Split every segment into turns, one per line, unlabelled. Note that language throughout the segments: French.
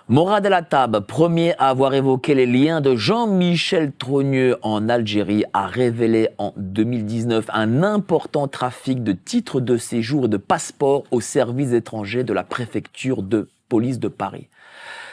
Morad El Hattab, premier à avoir évoqué les liens de Jean-Michel Trogneux en Algérie, a révélé en 2019 un important trafic de titres de séjour et de passeports au service étranger de la préfecture de police de Paris.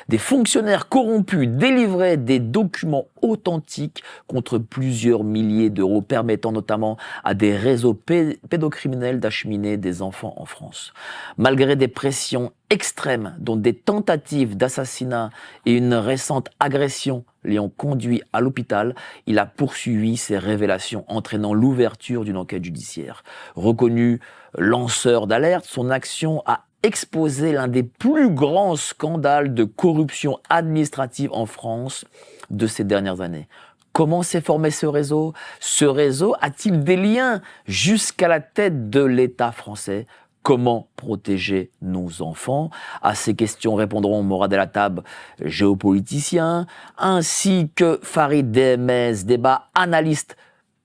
Des fonctionnaires corrompus délivraient des documents authentiques contre plusieurs milliers d'euros, permettant notamment à des réseaux pédocriminels d'acheminer des enfants en France. Malgré des pressions extrêmes, dont des tentatives d'assassinat et une récente agression l'ayant conduit à l'hôpital, il a poursuivi ses révélations, entraînant l'ouverture d'une enquête judiciaire. Reconnu lanceur d'alerte, son action a exposé l'un des plus grands scandales de corruption administrative en France de ces dernières années. Comment s'est formé ce réseau? Ce réseau a-t-il des liens jusqu'à la tête de l'État français? Comment protéger nos enfants? À ces questions répondront Morad El Hattab, géopoliticien, ainsi que Farid Demez, débat analyste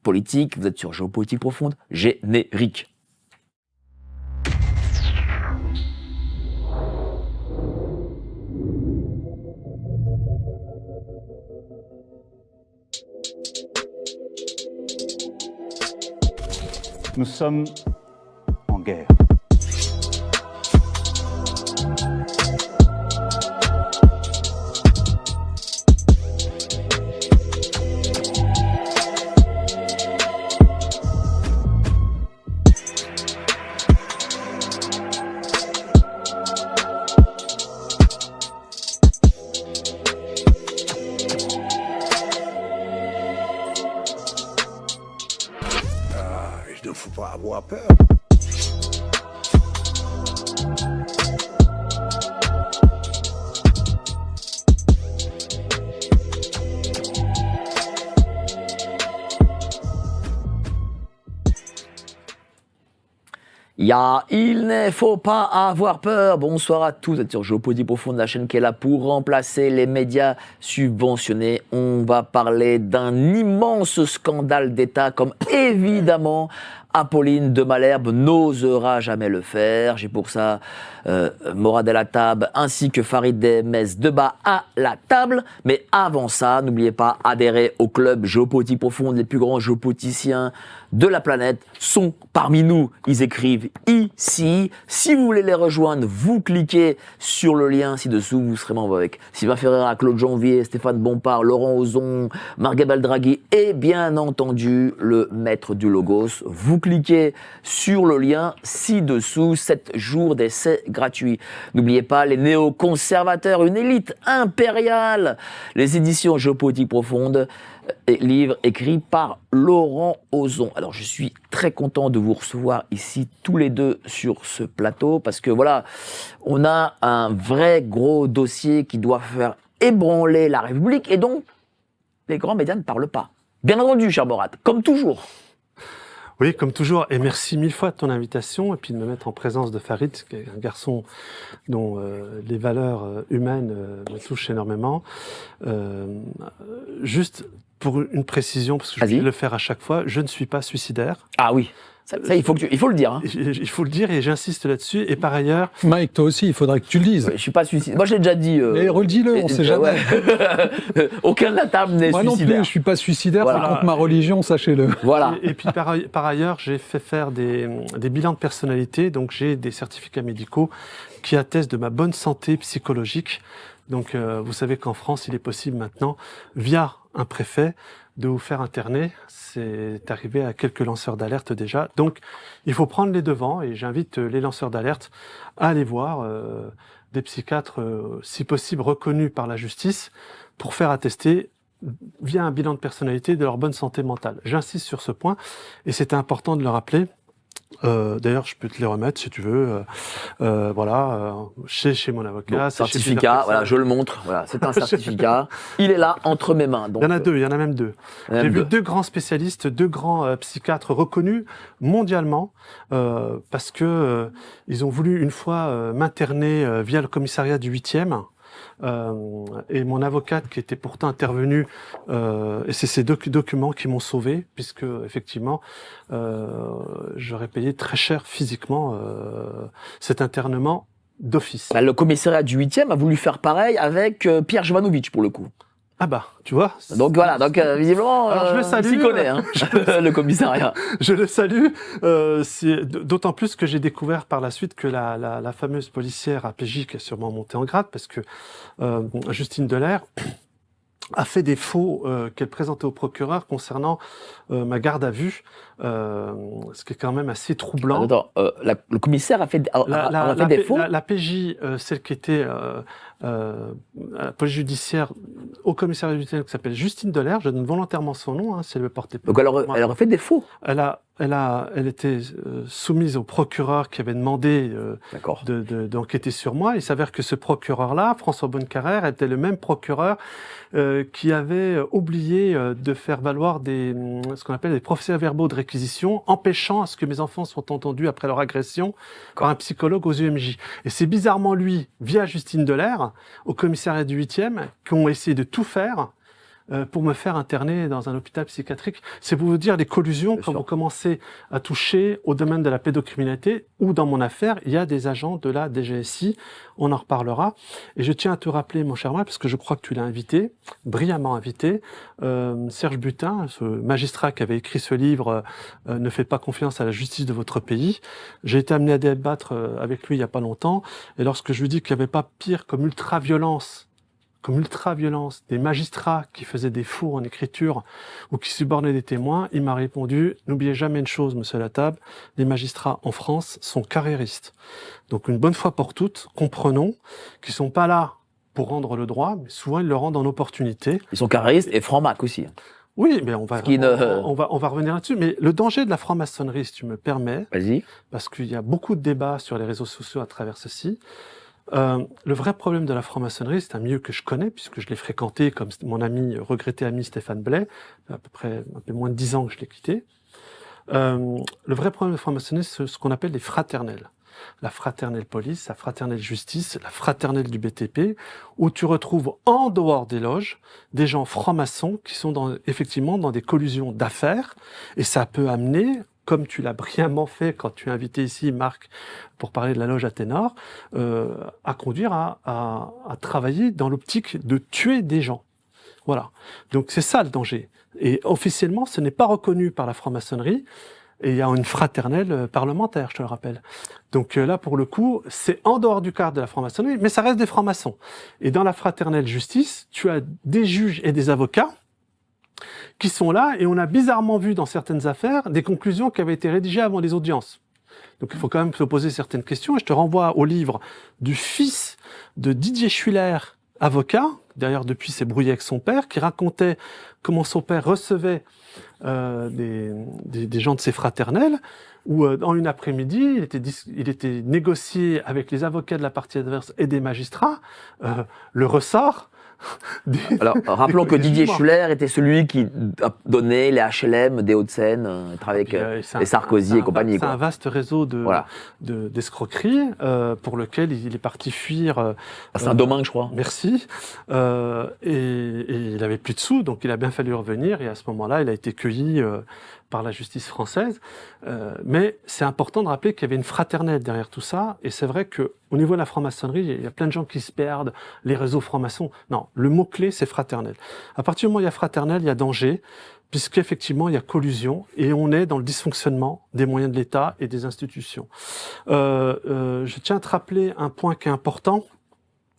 politique. Vous êtes sur Géopolitique Profonde, générique.
Nous sommes en guerre.
Il ne faut pas avoir peur.
Il ne faut pas avoir peur. Bonsoir à tous, vous êtes sur Géopolitique Profonde, la chaîne qui est là pour remplacer les médias subventionnés. On va parler d'un immense scandale d'État, comme évidemment Apolline de Malherbe n'osera jamais le faire. J'ai pour ça Morad El Hattab ainsi que Farid Demez de bas à la table. Mais avant ça, n'oubliez pas, adhérer au club Géopolitique Profonde. Les plus grands géopoliticiens de la planète sont parmi nous. Ils écrivent ici. Si vous voulez les rejoindre, vous cliquez sur le lien ci-dessous. Vous serez membre avec Sylvain Ferreira, Claude Janvier, Stéphane Bompard, Laurent Ozon, Marguerite Beldraghi et bien entendu le maître du Logos. Vous cliquez sur le lien ci-dessous. 7 jours d'essai gratuit. N'oubliez pas les néoconservateurs, une élite impériale. Les éditions Géopolitique Profonde, livre écrit par Laurent Ozon. Alors je suis très content de vous recevoir ici tous les deux sur ce plateau parce que voilà, on a un vrai gros dossier qui doit faire ébranler la République et donc les grands médias ne parlent pas. Bien entendu, cher Morad, comme toujours.
Oui, comme toujours, et merci mille fois de ton invitation et puis de me mettre en présence de Farid, qui est un garçon dont les valeurs humaines me touchent énormément. Juste pour une précision, parce que je vais le faire à chaque fois, je ne suis pas suicidaire.
Ah oui, ça il faut le dire. Hein.
Il faut le dire et j'insiste là-dessus. Et par ailleurs...
Mike, toi aussi, il faudrait que tu le dises.
Ouais, je ne suis pas suicidaire. Moi, je l'ai déjà dit.
Mais redis-le, on ne sait jamais.
Ouais. Aucun de la table n'est suicidaire.
Moi non plus, je ne suis pas suicidaire, voilà. Par contre, ma religion, sachez-le.
Voilà.
Et puis par ailleurs, j'ai fait faire des bilans de personnalité, donc j'ai des certificats médicaux qui attestent de ma bonne santé psychologique. Donc vous savez qu'en France, il est possible maintenant, via un préfet, de vous faire interner. C'est arrivé à quelques lanceurs d'alerte déjà. Donc, il faut prendre les devants et j'invite les lanceurs d'alerte à aller voir des psychiatres, si possible, reconnus par la justice pour faire attester via un bilan de personnalité de leur bonne santé mentale. J'insiste sur ce point et c'était important de le rappeler. D'ailleurs, je peux te les remettre si tu veux. Voilà, chez mon avocat.
Certificat, voilà, je le montre. Voilà, c'est un certificat. Il est là entre mes mains. Donc,
il y en a deux, il y en a même deux. J'ai vu deux grands spécialistes, deux grands psychiatres reconnus mondialement parce que ils ont voulu une fois m'interner via le commissariat du 8e. Et mon avocate qui était pourtant intervenue, et c'est ces documents qui m'ont sauvé, puisque effectivement j'aurais payé très cher physiquement cet internement d'office.
Le commissariat du 8e a voulu faire pareil avec Pierre Jovanovic, pour le coup.
Ah bah, tu vois.
Donc voilà, visiblement,
Alors, je le salue,
il s'y connaît, hein, le commissariat.
Je le salue, d'autant plus que j'ai découvert par la suite que la fameuse policière APJ, qui est sûrement montée en grade, parce que Justine Delair a fait des faux qu'elle présentait au procureur concernant ma garde à vue, ce qui est quand même assez troublant.
Attends, le commissaire a fait des faux.
La PJ, celle qui était la police judiciaire au commissariat judiciaire, qui s'appelle Justine Delair, je donne volontairement son nom, si elle veut porter plainte.
Donc elle aurait fait des faux.
Elle était soumise au procureur qui avait demandé d'enquêter sur moi. Il s'avère que ce procureur-là, François Bonnecarrère, était le même procureur qui avait oublié de faire valoir ce qu'on appelle des procès-verbaux de réquisition, empêchant à ce que mes enfants soient entendus après leur agression par un psychologue aux UMJ. Et c'est bizarrement lui, via Justine Delair, au commissariat du 8e, qui ont essayé de tout faire pour me faire interner dans un hôpital psychiatrique. C'est pour vous dire les collusions quand vous commencez à toucher au domaine de la pédocriminalité, ou dans mon affaire, il y a des agents de la DGSI, on en reparlera. Et je tiens à te rappeler, mon cher Marc, parce que je crois que tu l'as invité, brillamment invité, Serge Butin, ce magistrat qui avait écrit ce livre « Ne faites pas confiance à la justice de votre pays ». J'ai été amené à débattre avec lui il n'y a pas longtemps, et lorsque je lui dis qu'il n'y avait pas pire comme ultra-violence, des magistrats qui faisaient des faux en écriture ou qui subornaient des témoins, il m'a répondu « N'oubliez jamais une chose, monsieur Latable, les magistrats en France sont carriéristes. Donc une bonne fois pour toutes, comprenons qu'ils ne sont pas là pour rendre le droit, mais souvent ils le rendent en opportunité. » Ils sont carriéristes et franc-mac aussi. Oui, mais on va revenir là-dessus. Mais le danger de la franc-maçonnerie, si tu me permets, parce qu'il y a beaucoup de débats sur les réseaux sociaux à travers ceci, le vrai problème de la franc-maçonnerie, c'est un milieu que je connais, puisque je l'ai fréquenté comme mon regretté ami Stéphane Blais, à peu près un peu moins de 10 ans que je l'ai quitté. Le vrai problème de la franc-maçonnerie, c'est ce qu'on appelle les fraternelles. La fraternelle police, la fraternelle justice, la fraternelle du BTP, où tu retrouves en dehors des loges des gens francs-maçons qui sont effectivement dans des collusions d'affaires, et ça peut amener, comme tu l'as brillamment fait quand tu as invité ici Marc pour parler de la loge Athénor, à conduire à travailler dans l'optique de tuer des gens. Voilà. Donc c'est ça le danger. Et officiellement, ce n'est pas reconnu par la franc-maçonnerie, et il y a une fraternelle parlementaire, je te le rappelle. Donc là, pour le coup, c'est en dehors du cadre de la franc-maçonnerie, mais ça reste des francs-maçons. Et dans la fraternelle justice, tu as des juges et des avocats qui sont là, et on a bizarrement vu dans certaines affaires des conclusions qui avaient été rédigées avant les audiences. Donc il faut quand même se poser certaines questions, et je te renvoie au livre du fils de Didier Schuller, avocat, d'ailleurs depuis s'est brouillé avec son père, qui racontait comment son père recevait des gens de ses fraternelles, où dans une après-midi, il était négocié avec les avocats de la partie adverse et des magistrats, le ressort.
Alors, rappelons que Didier Schuller était celui qui a donné les HLM des Hauts-de-Seine, avec les Sarkozy et compagnie.
C'est un vaste réseau d'escroqueries pour lequel il est parti fuir.
C'est un domaine, je crois.
Merci. Et il avait plus de sous, donc il a bien fallu revenir. Et à ce moment-là, il a été cueilli par la justice française. Mais c'est important de rappeler qu'il y avait une fraternelle derrière tout ça. Et c'est vrai qu'au niveau de la franc-maçonnerie, il y a plein de gens qui se perdent, les réseaux francs-maçons. Non, le mot-clé, c'est fraternel. À partir du moment où il y a fraternel, il y a danger, puisqu'effectivement, il y a collusion, et on est dans le dysfonctionnement des moyens de l'État et des institutions. Je tiens à te rappeler un point qui est important,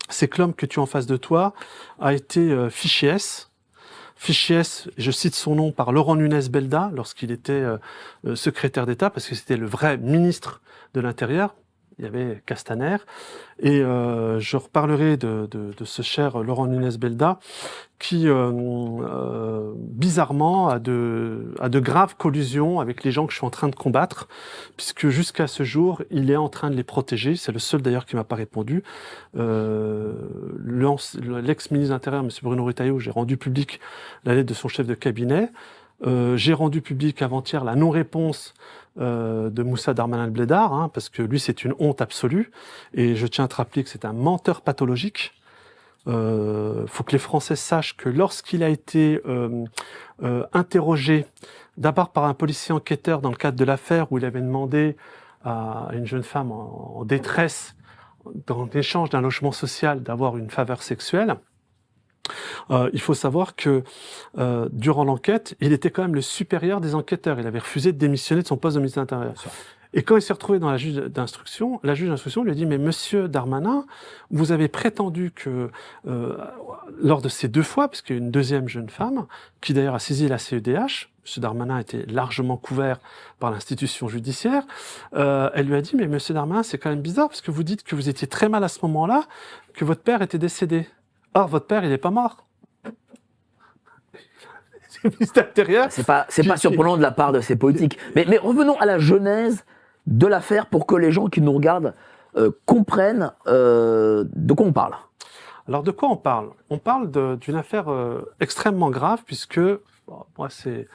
c'est que l'homme que tu as en face de toi a été fiché S. Fiché S, je cite son nom, par Laurent Nunez Belda, lorsqu'il était secrétaire d'État, parce que c'était le vrai ministre de l'Intérieur. Il y avait Castaner, et je reparlerai de ce cher Laurent Nunez Belda, qui bizarrement a de graves collusions avec les gens que je suis en train de combattre, puisque jusqu'à ce jour, il est en train de les protéger. C'est le seul d'ailleurs qui m'a pas répondu. L'ex-ministre de l'Intérieur, M. Bruno Retailleau, j'ai rendu public la lettre de son chef de cabinet. J'ai rendu public avant-hier la non-réponse de Moussa Darmanin-Blédard, parce que lui, c'est une honte absolue. Et je tiens à te rappeler que c'est un menteur pathologique. Faut que les Français sachent que lorsqu'il a été interrogé, d'abord par un policier enquêteur dans le cadre de l'affaire où il avait demandé à une jeune femme en détresse, l'échange d'un logement social, d'avoir une faveur sexuelle, il faut savoir que durant l'enquête, il était quand même le supérieur des enquêteurs. Il avait refusé de démissionner de son poste de ministre de l'Intérieur. Et quand il s'est retrouvé dans la juge d'instruction lui a dit « Mais monsieur Darmanin, vous avez prétendu que lors de ces 2 fois, parce qu'il y a une deuxième jeune femme, qui d'ailleurs a saisi la CEDH, monsieur Darmanin était largement couvert par l'institution judiciaire, elle lui a dit « Mais monsieur Darmanin, c'est quand même bizarre, parce que vous dites que vous étiez très mal à ce moment-là, que votre père était décédé. Or, votre père, il n'est pas mort. »
C'est pas surprenant de la part de ces politiques. Mais revenons à la genèse de l'affaire pour que les gens qui nous regardent comprennent de quoi on parle.
Alors de quoi on parle ? On parle d'une affaire extrêmement grave puisque, moi c'est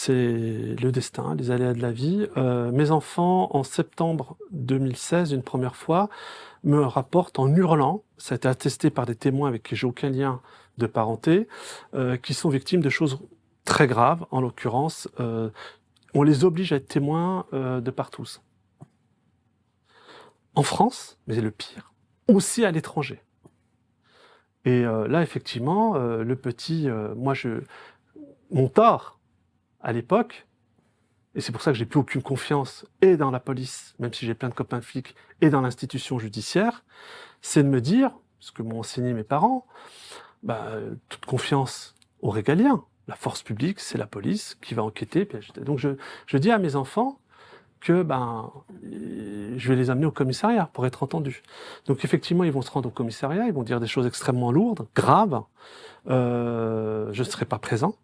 le destin, les aléas de la vie. Mes enfants, en septembre 2016, une première fois, me rapportent en hurlant, ça a été attesté par des témoins avec qui j'ai aucun lien de parenté, qui sont victimes de choses très graves, en l'occurrence, on les oblige à être témoins de par tous. En France, mais le pire, aussi à l'étranger. Et là, effectivement, le petit, mon tort, à l'époque, et c'est pour ça que j'ai plus aucune confiance, et dans la police, même si j'ai plein de copains flics, et dans l'institution judiciaire, c'est de me dire, ce que m'ont enseigné mes parents, toute confiance aux régaliens. La force publique, c'est la police qui va enquêter. Donc je dis à mes enfants que je vais les amener au commissariat pour être entendus. Donc effectivement, ils vont se rendre au commissariat, ils vont dire des choses extrêmement lourdes, graves. Je ne serai pas présent.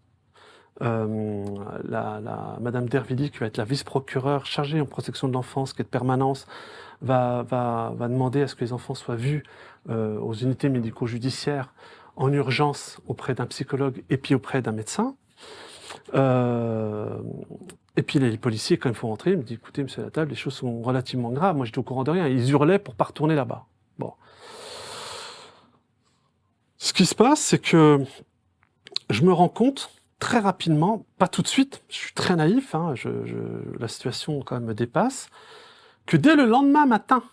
Madame Dervili, qui va être la vice-procureure chargée en protection de l'enfance, qui est de permanence, va demander à ce que les enfants soient vus aux unités médico-judiciaires en urgence auprès d'un psychologue et puis auprès d'un médecin. Et puis les policiers, quand il faut rentrer, ils me disent « Écoutez, monsieur Latable, les choses sont relativement graves. » Moi, j'étais au courant de rien. Ils hurlaient pour pas retourner là-bas. Bon. Ce qui se passe, c'est que je me rends compte très rapidement, pas tout de suite, je suis très naïf, la situation quand même me dépasse, que dès le lendemain matin,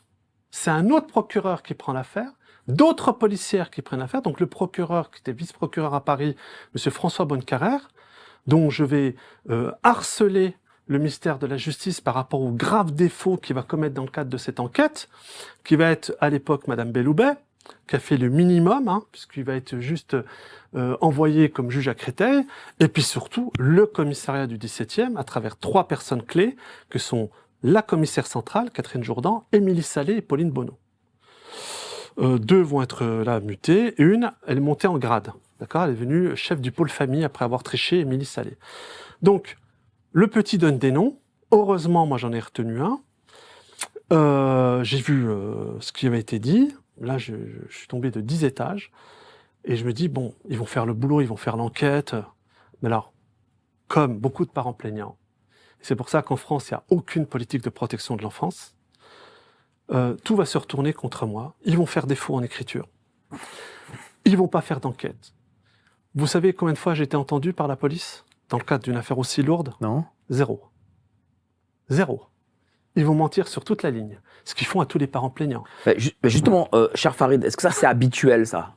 c'est un autre procureur qui prend l'affaire, d'autres policières qui prennent l'affaire, donc le procureur qui était vice-procureur à Paris, monsieur François Bonnecarrère, dont je vais harceler le ministère de la Justice par rapport aux graves défauts qu'il va commettre dans le cadre de cette enquête, qui va être à l'époque madame Belloubet, qui a fait le minimum, puisqu'il va être juste envoyé comme juge à Créteil, et puis surtout le commissariat du 17e, à travers 3 personnes clés, que sont la commissaire centrale, Catherine Jourdan, Émilie Salé et Pauline Bonneau. 2 vont être là mutées, et une, elle est montée en grade. D'accord ? Elle est devenue chef du pôle famille après avoir triché Émilie Salé. Donc, le petit donne des noms. Heureusement, moi, j'en ai retenu un. J'ai vu ce qui avait été dit. Là, je suis tombé de 10 étages. Et je me dis, bon, ils vont faire le boulot, ils vont faire l'enquête. Mais alors, comme beaucoup de parents plaignants, c'est pour ça qu'en France, il n'y a aucune politique de protection de l'enfance. Tout va se retourner contre moi. Ils vont faire défaut en écriture. Ils vont pas faire d'enquête. Vous savez combien de fois j'ai été entendu par la police dans le cadre d'une affaire aussi lourde ?
Non.
0. Ils vont mentir sur toute la ligne. Ce qu'ils font à tous les parents plaignants.
Justement, cher Farid, est-ce que ça c'est habituel, ça ?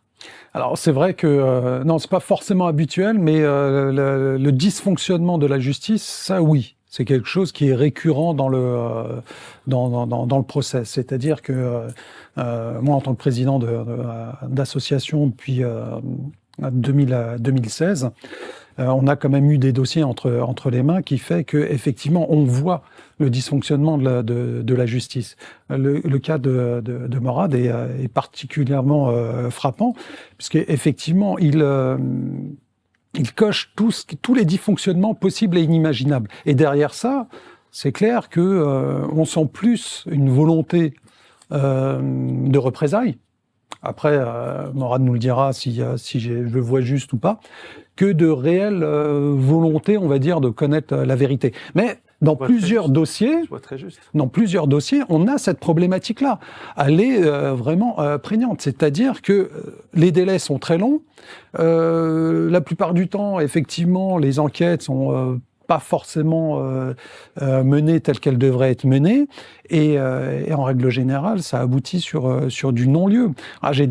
Alors c'est vrai que non, c'est pas forcément habituel, mais le dysfonctionnement de la justice, ça oui. C'est quelque chose qui est récurrent dans le process. C'est-à-dire que moi, en tant que président d'association depuis 2016, on a quand même eu des dossiers entre les mains qui fait que effectivement on voit le dysfonctionnement de la justice. Le cas de Morad est particulièrement frappant, puisque effectivement il coche tous les dysfonctionnements possibles et inimaginables. Et derrière ça, c'est clair que on sent plus une volonté de représailles. Après, Morad nous le dira si je le vois juste ou pas, que de réelle volonté, on va dire, de connaître la vérité. Mais dans plusieurs dossiers, on a cette problématique-là. Elle est vraiment prégnante. C'est-à-dire que les délais sont très longs. La plupart du temps, effectivement, les enquêtes sont pas forcément menée telle qu'elle devrait être menée. Et en règle générale, ça aboutit sur du non-lieu. Ah, j'ai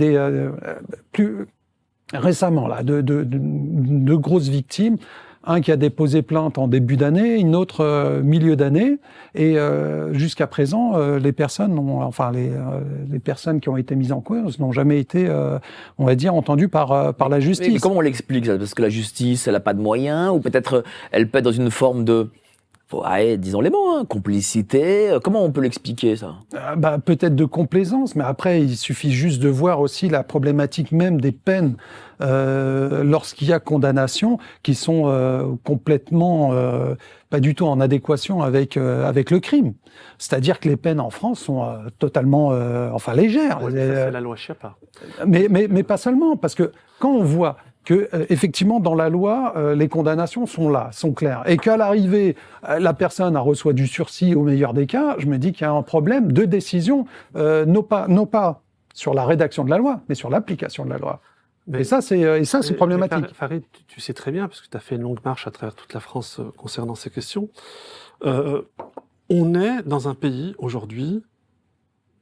plus récemment là, de grosses victimes. Un qui a déposé plainte en début d'année, une autre milieu d'année, et jusqu'à présent, les personnes qui ont été mises en cause n'ont jamais été, on va dire, entendues par la justice.
Mais comment on l'explique ça? Parce que la justice, elle n'a pas de moyens, ou peut-être elle peut être dans une forme de, disons les mots, complicité. Comment on peut l'expliquer ça?
Peut-être de complaisance, mais après, il suffit juste de voir aussi la problématique même des peines lorsqu'il y a condamnation, qui sont complètement pas du tout en adéquation avec le crime. C'est-à-dire que les peines en France sont totalement légères.
Ouais, ça, c'est la loi Schiappa.
Mais pas seulement, parce que quand on voit que effectivement dans la loi les condamnations sont là, sont claires, et qu'à l'arrivée la personne reçoit du sursis au meilleur des cas, je me dis qu'il y a un problème de décision, non pas sur la rédaction de la loi, mais sur l'application de la loi. Et ça c'est problématique.
Farid, tu sais très bien, parce que tu as fait une longue marche à travers toute la France concernant ces questions. On est dans un pays aujourd'hui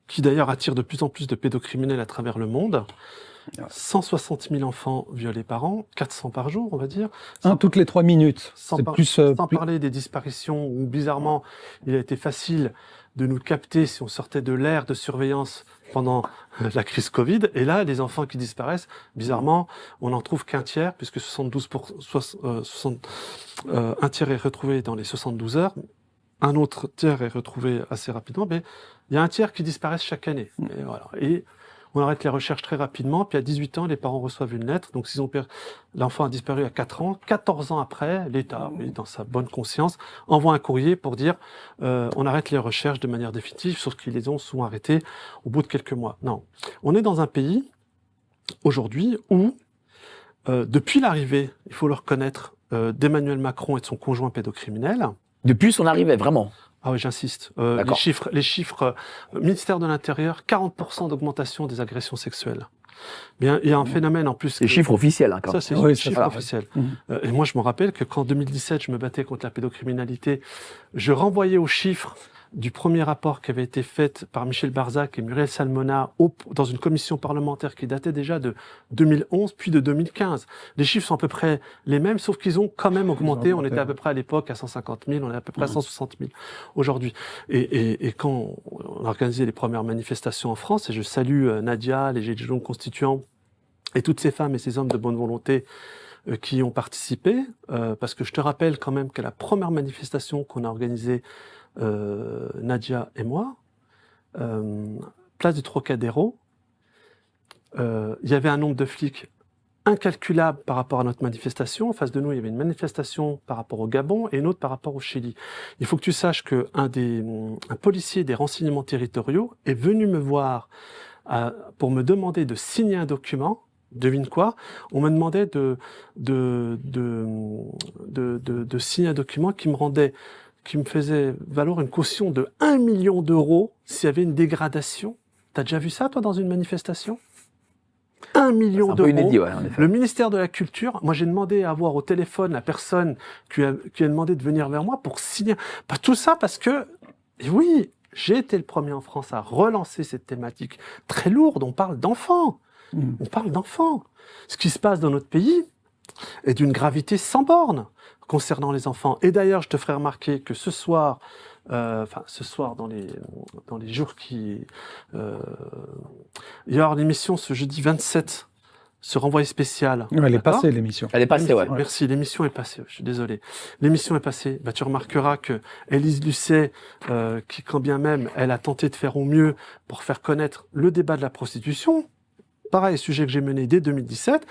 qui d'ailleurs attire de plus en plus de pédocriminels à travers le monde. 160 000 enfants violés par an, 400 par jour, on va dire.
Toutes les 3 minutes.
Sans parler des disparitions où, bizarrement, il a été facile de nous capter si on sortait de l'ère de surveillance pendant la crise Covid. Et là, les enfants qui disparaissent, bizarrement, on n'en trouve qu'un tiers, puisque un tiers est retrouvé dans les 72 heures. Un autre tiers est retrouvé assez rapidement, mais il y a un tiers qui disparaissent chaque année. Et voilà. Et on arrête les recherches très rapidement, puis à 18 ans, les parents reçoivent une lettre. Donc, l'enfant a disparu à 4 ans. 14 ans après, l'État, dans sa bonne conscience, envoie un courrier pour dire on arrête les recherches de manière définitive, sauf qu'ils les ont souvent arrêtées au bout de quelques mois. Non. On est dans un pays, aujourd'hui, où, depuis l'arrivée, il faut le reconnaître, d'Emmanuel Macron et de son conjoint pédocriminel.
Depuis son arrivée, vraiment?
Ah oui, j'insiste. Les chiffres, ministère de l'Intérieur, 40% d'augmentation des agressions sexuelles. Bien, il y a un phénomène en plus.
Les chiffres officiels, hein, quand
ça, c'est les chiffres officiels. Et moi, je me rappelle que qu'en 2017, je me battais contre la pédocriminalité. Je renvoyais aux chiffres du premier rapport qui avait été fait par Michel Barzac et Muriel Salmona dans une commission parlementaire qui datait déjà de 2011 puis de 2015. Les chiffres sont à peu près les mêmes, sauf qu'ils ont quand même augmenté. On était à peu près à l'époque à 150 000, on est à peu près à 160 000 aujourd'hui. Et quand on a organisé les premières manifestations en France, et je salue Nadia, les Gilets jaunes constituants et toutes ces femmes et ces hommes de bonne volonté qui ont participé, parce que je te rappelle quand même que la première manifestation qu'on a organisée, Nadia et moi, place du Trocadéro, il y avait un nombre de flics incalculable par rapport à notre manifestation. En face de nous, il y avait une manifestation par rapport au Gabon et une autre par rapport au Chili. Il faut que tu saches qu'un policier des renseignements territoriaux est venu me voir pour me demander de signer un document. Devine quoi? On me demandait de signer un document qui me faisait valoir une caution de 1 million d'euros s'il y avait une dégradation. T'as déjà vu ça, toi, dans une manifestation? 1 million d'euros.
Inédit, ouais, en effet.
Le ministère de la Culture, moi j'ai demandé à avoir au téléphone la personne qui a demandé de venir vers moi pour signer. Pas tout ça parce que, et oui, j'ai été le premier en France à relancer cette thématique très lourde. On parle d'enfants. On parle d'enfants. Ce qui se passe dans notre pays est d'une gravité sans borne concernant les enfants. Et d'ailleurs, je te ferai remarquer que ce soir, dans les jours qui... il y aura l'émission ce jeudi 27, ce renvoi spécial.
Ouais, elle est passée, l'émission.
Elle est passée, ouais.
Merci, l'émission est passée. Je suis désolé. L'émission est passée. Tu remarqueras que Élise Lucet, qui quand bien même, elle a tenté de faire au mieux pour faire connaître le débat de la prostitution, pareil, sujet que j'ai mené dès 2017,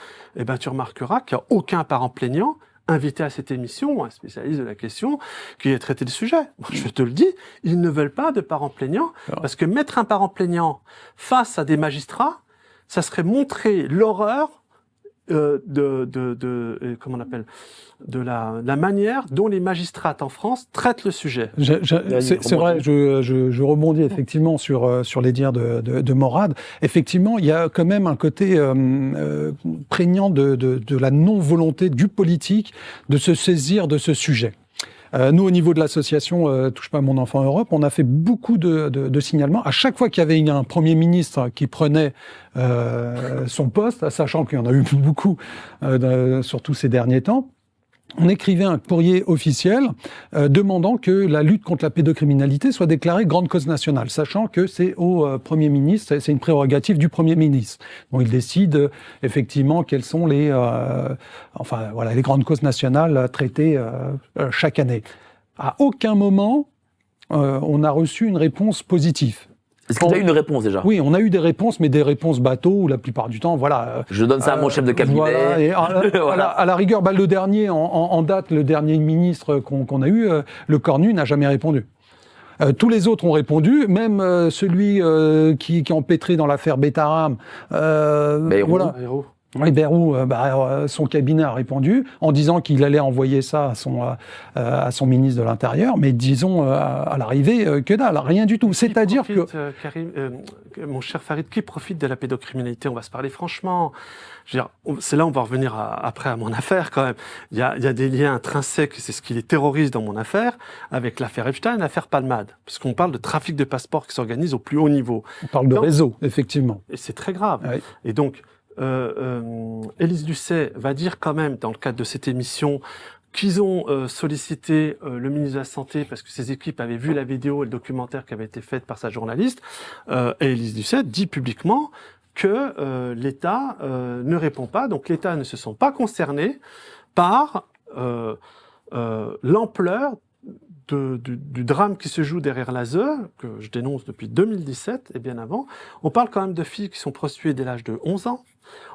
tu remarqueras qu'il n'y a aucun parent plaignant invité à cette émission, un spécialiste de la question, qui a traité le sujet. Je te le dis, ils ne veulent pas de parents plaignants, parce que mettre un parent plaignant face à des magistrats, ça serait montrer l'horreur comment on appelle, de la manière dont les magistrats en France traitent le sujet.
C'est vrai, je rebondis effectivement sur les dires de Morad. Effectivement, il y a quand même un côté prégnant de la non-volonté du politique de se saisir de ce sujet. Nous, au niveau de l'association Touche pas mon enfant Europe, on a fait beaucoup de signalements. À chaque fois qu'il y avait un Premier ministre qui prenait son poste, sachant qu'il y en a eu beaucoup, surtout ces derniers temps, on écrivait un courrier officiel demandant que la lutte contre la pédocriminalité soit déclarée grande cause nationale, sachant que c'est au Premier ministre, c'est une prérogative du Premier ministre. Donc il décide effectivement quelles sont les grandes causes nationales traitées chaque année. À aucun moment on a reçu une réponse positive.
Est-ce que tu as eu une réponse déjà?
Oui, on a eu des réponses, mais des réponses bateau, où la plupart du temps, voilà.
Je donne ça à mon chef de cabinet.
Voilà, et à la rigueur, le dernier, en date, le dernier ministre qu'on a eu, le Cornu, n'a jamais répondu. Tous les autres ont répondu, même celui qui est empêtré dans l'affaire Betaram. Voilà. Oui, Bayrou, son cabinet a répondu en disant qu'il allait envoyer ça à son ministre de l'Intérieur, mais disons à l'arrivée que dalle, rien du tout. C'est-à-dire que
Karim, mon cher Farid, qui profite de la pédocriminalité? On va se parler franchement. Je veux dire, c'est là où on va revenir après à mon affaire quand même. Il y a des liens intrinsèques, c'est ce qui les terrorise dans mon affaire, avec l'affaire Epstein et l'affaire Palmade, puisqu'on parle de trafic de passeports qui s'organise au plus haut niveau.
On parle de réseau, effectivement.
Et c'est très grave.
Oui.
Et donc, Élise Lucet va dire quand même, dans le cadre de cette émission, qu'ils ont sollicité le ministre de la Santé parce que ses équipes avaient vu la vidéo et le documentaire qui avait été fait par sa journaliste. Et Élise Lucet dit publiquement que l'État ne répond pas. Donc l'État ne se sent pas concerné par l'ampleur du drame qui se joue derrière l'ASE, que je dénonce depuis 2017 et bien avant. On parle quand même de filles qui sont prostituées dès l'âge de 11 ans.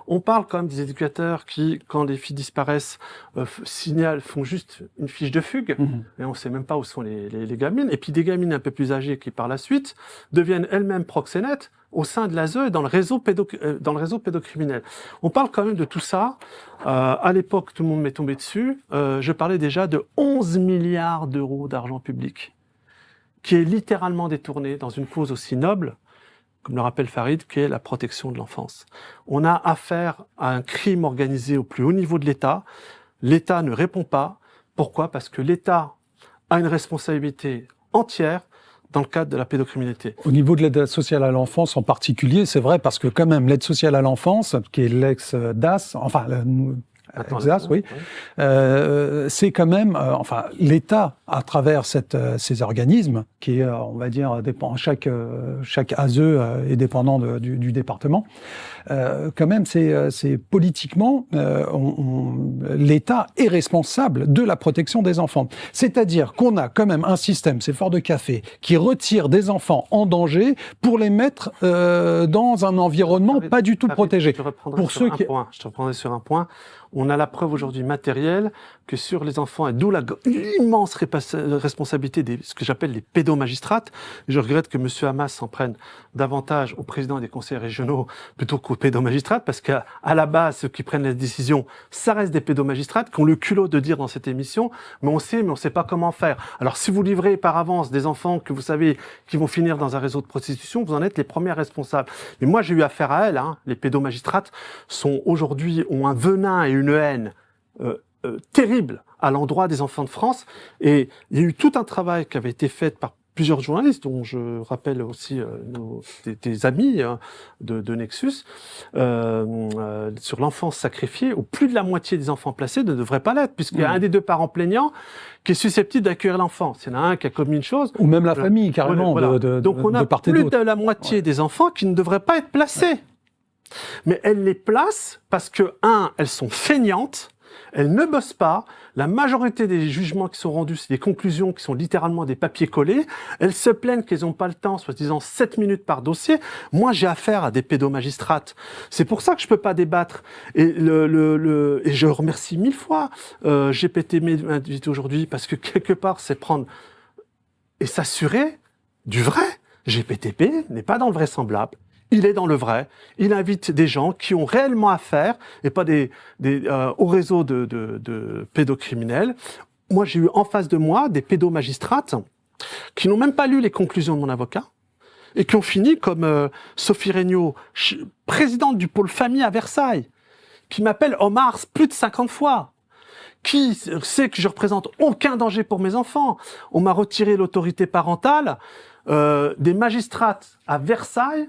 On parle quand même des éducateurs qui, quand les filles disparaissent, signalent, font juste une fiche de fugue, et on ne sait même pas où sont les gamines. Et puis des gamines un peu plus âgées qui, par la suite, deviennent elles-mêmes proxénètes au sein de l'ASE et dans le réseau pédocriminel. On parle quand même de tout ça. À l'époque, tout le monde m'est tombé dessus. Je parlais déjà de 11 milliards d'euros d'argent public qui est littéralement détourné dans une cause aussi noble, comme le rappelle Farid, qui est la protection de l'enfance. On a affaire à un crime organisé au plus haut niveau de l'État. L'État ne répond pas. Pourquoi? Parce que l'État a une responsabilité entière dans le cadre de la pédocriminalité.
Au niveau de l'aide sociale à l'enfance en particulier, c'est vrai, parce que quand même, l'aide sociale à l'enfance, qui est l'ex-DAS, enfin, ex-DAS, oui, c'est quand même, l'État, à travers ces organismes, qui est, on va dire, chaque ASE est dépendant du département, quand même, c'est politiquement, l'État est responsable de la protection des enfants. C'est-à-dire qu'on a quand même un système, c'est Fort de Café, qui retire des enfants en danger pour les mettre dans un environnement pas du tout protégé.
Je te reprendrai sur un point. On a la preuve aujourd'hui matérielle que sur les enfants, et d'où l'immense responsabilité de ce que j'appelle les pédomagistrates. Je regrette que M. Hamas s'en prenne davantage au président des conseils régionaux plutôt qu'aux pédomagistrates, parce qu'à la base, ceux qui prennent les décisions, ça reste des pédomagistrates qui ont le culot de dire dans cette émission, mais on sait pas comment faire. Alors si vous livrez par avance des enfants que vous savez qui vont finir dans un réseau de prostitution, vous en êtes les premiers responsables. Mais moi, j'ai eu affaire à elles. Les pédomagistrates ont un venin et une haine terrible à l'endroit des enfants de France. Et il y a eu tout un travail qui avait été fait par plusieurs journalistes, dont je rappelle aussi des amis de Nexus, sur l'enfance sacrifiée, où plus de la moitié des enfants placés ne devraient pas l'être, puisqu'il y a un des deux parents plaignants qui est susceptible d'accueillir l'enfant. S'il y en a un qui a commis une chose...
Ou même la famille, carrément,
voilà. Donc on a plus de la moitié
Ouais.
des enfants qui ne devraient pas être placés. Mais elle les place parce que, elles sont feignantes, elles ne bossent pas. La majorité des jugements qui sont rendus, c'est des conclusions qui sont littéralement des papiers collés. Elles se plaignent qu'elles n'ont pas le temps, soi-disant 7 minutes par dossier. Moi, j'ai affaire à des pédomagistrates. C'est pour ça que je peux pas débattre. Et et je remercie 1000 fois GPT m'invite aujourd'hui, parce que quelque part, c'est prendre et s'assurer du vrai. GPTP n'est pas dans le vraisemblable. Il est dans le vrai. Il invite des gens qui ont réellement affaire, et pas au réseau de pédocriminels. Moi, j'ai eu en face de moi des pédomagistrates qui n'ont même pas lu les conclusions de mon avocat et qui ont fini comme Sophie Regnault, présidente du pôle famille à Versailles, qui m'appelle Omar plus de 50 fois. Qui sait que je représente aucun danger pour mes enfants? On m'a retiré l'autorité parentale. Des magistrates à Versailles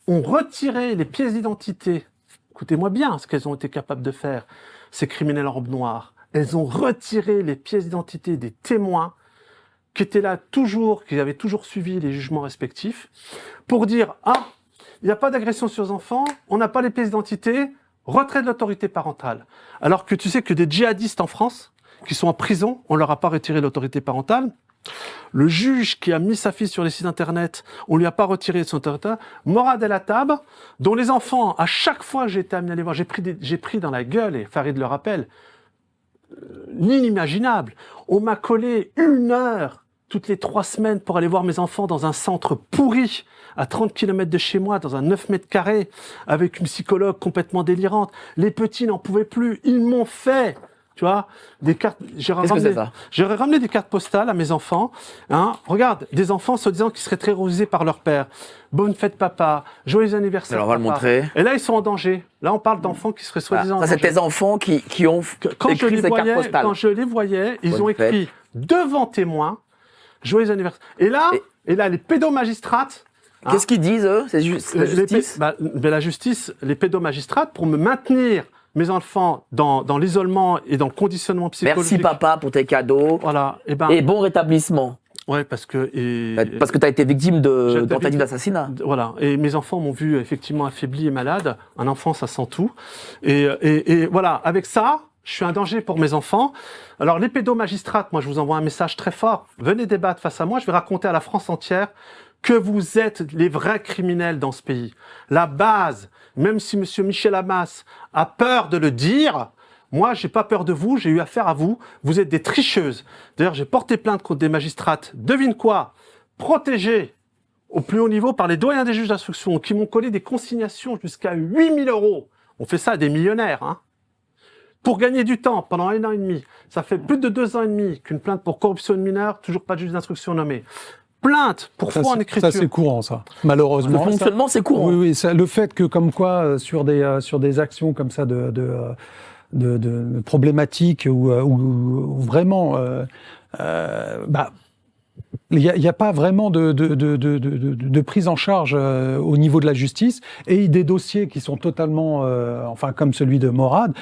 ont retiré les pièces d'identité. Écoutez-moi bien ce qu'elles ont été capables de faire, ces criminels en robe noire. Elles ont retiré les pièces d'identité des témoins qui étaient là toujours, qui avaient toujours suivi les jugements respectifs, pour dire « Ah, il n'y a pas d'agression sur les enfants, on n'a pas les pièces d'identité, retrait de l'autorité parentale. » Alors que tu sais que des djihadistes en France, qui sont en prison, on leur a pas retiré l'autorité parentale. Le juge qui a mis sa fille sur les sites internet, on lui a pas retiré son autorité. Morad El Attab, dont les enfants, à chaque fois que j'ai été amené à les voir, j'ai pris dans la gueule, et Farid le rappelle, l'inimaginable. On m'a collé 1 heure toutes les 3 semaines pour aller voir mes enfants dans un centre pourri, à 30 km de chez moi, dans un 9 mètres carrés, avec une psychologue complètement délirante. Les petits n'en pouvaient plus. Ils m'ont fait, tu vois, des cartes. J'aurais ramené des cartes postales à mes enfants. Hein. Regarde, des enfants se disant qu'ils seraient terrorisés par leur père. Bonne fête, papa. Joyeux anniversaire,
Alors, on va
papa.
le montrer.
Et là, ils sont en danger. Là, on parle d'enfants qui seraient soi-disant en
Ça, c'est
danger.
tes enfants qui ont écrit ces cartes postales.
Quand je les voyais, ils
Bonne
ont écrit devant témoins, joyeux anniversaire. Et là, les pédomagistrates. Hein,
Qu'est-ce qu'ils disent, eux? C'est juste la justice?
la justice, les pédomagistrates, pour me maintenir mes enfants dans l'isolement et dans le conditionnement psychologique.
Merci papa pour tes cadeaux.
Voilà.
Et bon rétablissement.
Ouais, parce que
tu as été victime de tentative d'assassinat.
Voilà. Et mes enfants m'ont vu effectivement affaibli et malade. Un enfant, ça sent tout. Et voilà. Avec ça, je suis un danger pour mes enfants. Alors, les pédomagistrates, moi, je vous envoie un message très fort. Venez débattre face à moi. Je vais raconter à la France entière que vous êtes les vrais criminels dans ce pays. La base, même si monsieur Michel Hamas a peur de le dire, moi, j'ai pas peur de vous, j'ai eu affaire à vous. Vous êtes des tricheuses. D'ailleurs, j'ai porté plainte contre des magistrates. Devine quoi? Protégées au plus haut niveau par les doyens des juges d'instruction qui m'ont collé des consignations jusqu'à 8 000 €. On fait ça à des millionnaires, hein. Pour gagner du temps pendant 1 an et demi. Ça fait plus de 2 ans et demi qu'une plainte pour corruption de mineurs, toujours pas de juge d'instruction nommé. Plainte pour faux en écriture.
Ça, c'est courant, ça. Malheureusement.
Le fonctionnement, c'est courant.
Oui, le fait que, comme quoi, sur des actions comme ça de problématiques où vraiment, il n'y a pas vraiment de prise en charge au niveau de la justice, et des dossiers qui sont totalement, comme celui de Morad,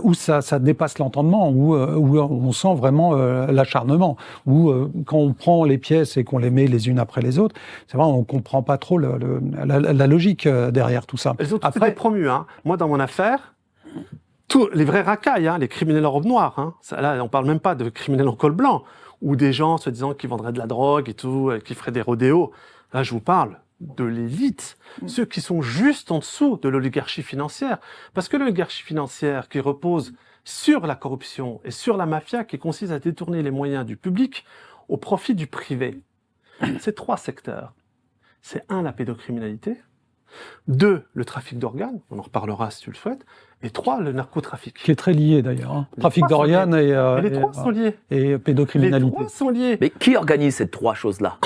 où ça dépasse l'entendement, où on sent vraiment l'acharnement, où quand on prend les pièces et qu'on les met les unes après les autres, c'est vrai, on comprend pas trop la logique derrière tout ça.
Elles ont toutes été promues, hein. Moi, dans mon affaire, tous les vrais racailles, hein, les criminels en robe noire, hein. Là, on parle même pas de criminels en col blanc, ou des gens se disant qu'ils vendraient de la drogue et tout, qui feraient des rodéos. Là, je vous parle de l'élite, ceux qui sont juste en dessous de l'oligarchie financière. Parce que l'oligarchie financière qui repose sur la corruption et sur la mafia qui consiste à détourner les moyens du public au profit du privé, c'est 3 secteurs. C'est 1, la pédocriminalité, 2, le trafic d'organes, on en reparlera si tu le souhaites, et 3, le narcotrafic.
Qui est très lié d'ailleurs. Hein. Trafic d'organes et
les 3 sont liés.
Et pédocriminalité.
Les 3 sont liés.
Mais qui organise ces 3 choses-là?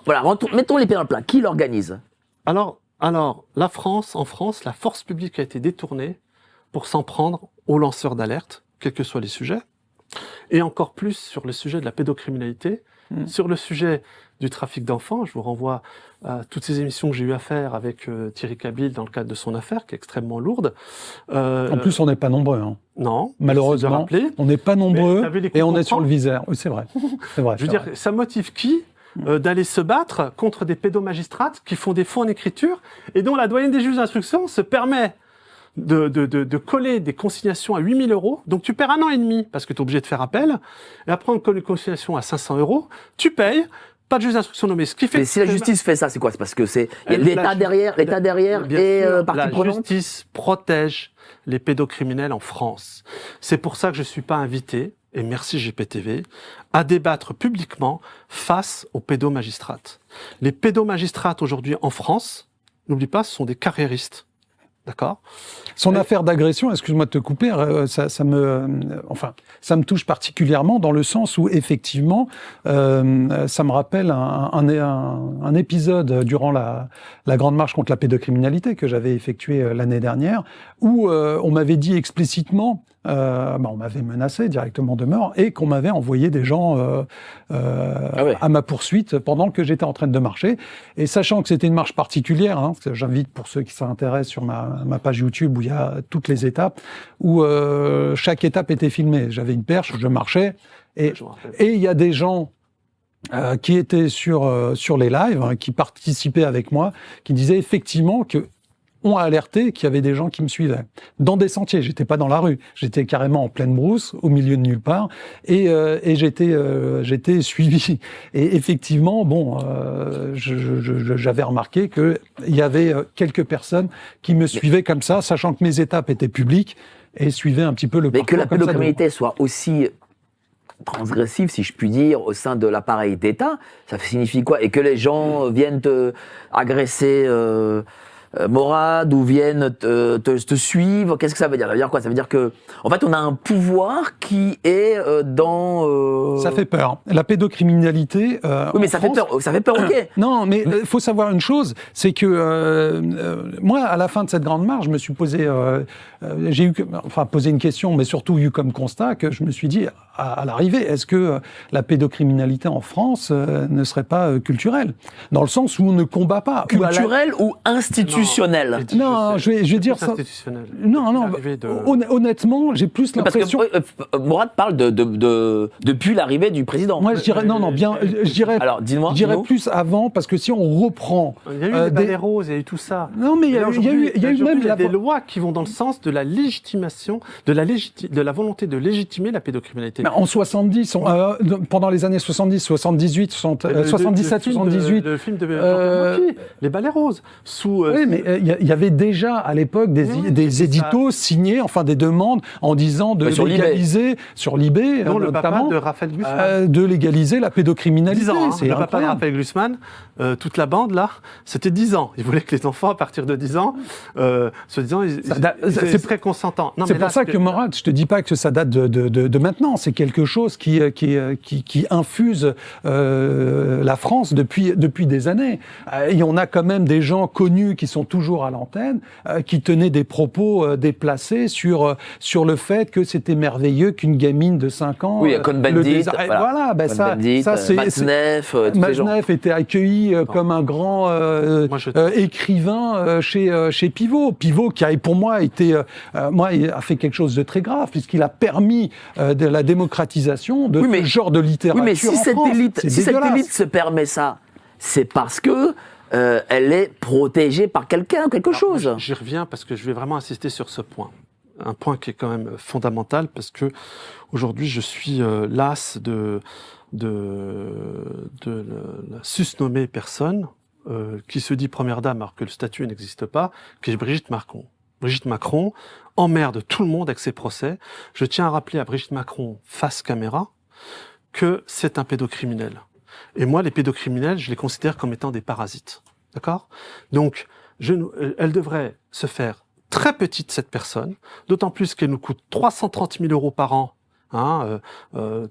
Voilà, mettons les pieds dans le plat. Qui l'organise?
Alors, en France, la force publique a été détournée pour s'en prendre aux lanceurs d'alerte, quels que soient les sujets, et encore plus sur le sujet de la pédocriminalité, sur le sujet du trafic d'enfants. Je vous renvoie à toutes ces émissions que j'ai eu à faire avec Thierry Cabil dans le cadre de son affaire, qui est extrêmement lourde.
En plus, on n'est pas nombreux. Hein.
Non,
malheureusement, on n'est pas nombreux et on est sur le viseur. Oui, c'est vrai.
Je veux dire, ça motive qui d'aller se battre contre des pédomagistrates qui font des faux en écriture et dont la doyenne des juges d'instruction se permet de coller des consignations à 8 000 €. Donc tu perds 1 an et demi parce que tu es obligé de faire appel. Et après, on colle une consignation à 500 €. Tu payes. Pas de juge d'instruction nommé. Ce qui fait.
Mais si la justice fait ça, c'est quoi? C'est parce que c'est l'État derrière et partie prenante. La
justice protège les pédocriminels en France. C'est pour ça que je suis pas invité, et merci GPTV, à débattre publiquement face aux pédomagistrates. Les pédomagistrates aujourd'hui en France, n'oublie pas, ce sont des carriéristes. d'accord ?
Son affaire d'agression, excuse-moi de te couper, ça me touche particulièrement dans le sens où effectivement, ça me rappelle un épisode durant la grande marche contre la pédocriminalité que j'avais effectuée l'année dernière, où on m'avait dit explicitement, on m'avait menacé directement de mort et qu'on m'avait envoyé des gens à ma poursuite pendant que j'étais en train de marcher. Et sachant que c'était une marche particulière, parce que j'invite pour ceux qui s'intéressent sur ma page YouTube où il y a toutes les étapes, où chaque étape était filmée. J'avais une perche, je marchais et il y a des gens qui étaient sur les lives, qui participaient avec moi, qui disaient effectivement que ont alerté qu'il y avait des gens qui me suivaient dans des sentiers. J'étais pas dans la rue, j'étais carrément en pleine brousse, au milieu de nulle part, et j'étais suivi. Et effectivement, j'avais remarqué que il y avait quelques personnes qui me suivaient comme ça, sachant que mes étapes étaient publiques et suivaient un petit peu le parcours.
Mais que la pédocriminalité soit aussi transgressive, si je puis dire, au sein de l'appareil d'État, ça signifie quoi? Et que les gens viennent te agresser Morad, ou viennent te suivre, qu'est-ce que ça veut dire? Ça veut dire quoi? Ça veut dire que, en fait, on a un pouvoir qui est dans...
Ça fait peur. La pédocriminalité...
oui, mais ça fait peur, ok.
Non, mais il faut savoir une chose, c'est que moi, à la fin de cette grande marche, je me suis posé... j'ai posé une question, mais surtout eu comme constat que je me suis dit, à l'arrivée, est-ce que la pédocriminalité en France ne serait pas culturelle? Dans le sens où on ne combat pas.
Culturelle ou institutionnelle?
Non, je vais dire ça. Non, honnêtement, j'ai plus l'impression.
Parce que Morad parle depuis l'arrivée du président.
Moi, je dirais je dirais.
Alors, dis-moi.
Je dirais plus avant, parce que si on reprend.
Il y a eu les balais roses, il y a eu tout ça.
Non, mais il y a eu même
des lois qui vont dans le sens de la légitimation, de la volonté de légitimer la pédocriminalité.
En 70, pendant les années 70, 78, 77, 78.
Le film de les balais roses.
Oui, mais il y avait déjà à l'époque des éditos signés, des demandes en disant de légaliser sur l'eBay,
notamment le
notamment,
papa de Raphaël Glucksmann.
de légaliser la pédocriminalité.
10 ans,
c'est
le papa de Raphaël Glucksmann, toute la bande là, c'était 10 ans. Il voulait que les enfants à partir de 10 ans, se disant, c'est très consentant.
C'est pour ça que Morad, je te dis pas que ça date de maintenant. C'est quelque chose qui infuse la France depuis des années. Et on a quand même des gens connus qui sont toujours à l'antenne, qui tenaient des propos déplacés sur le fait que c'était merveilleux qu'une gamine de 5 ans...
Oui, Cohn-Bendit,
Matzneff était accueilli comme un grand écrivain chez Pivot. Pivot qui a, pour moi, a fait quelque chose de très grave, puisqu'il a permis de la démocratisation de ce genre de littérature.
Oui, mais si cette élite se permet ça, c'est parce que elle est protégée par quelqu'un, quelque chose.
J'y reviens parce que je vais vraiment insister sur ce point. Un point qui est quand même fondamental, parce que aujourd'hui je suis las de la susnommée personne qui se dit première dame alors que le statut n'existe pas, qui est Brigitte Macron. Brigitte Macron emmerde tout le monde avec ses procès. Je tiens à rappeler à Brigitte Macron, face caméra, que c'est un pédocriminel. Et moi, les pédocriminels, je les considère comme étant des parasites. D'accord ? Donc, elle devrait se faire très petite, cette personne, d'autant plus qu'elle nous coûte 330 000 € par an,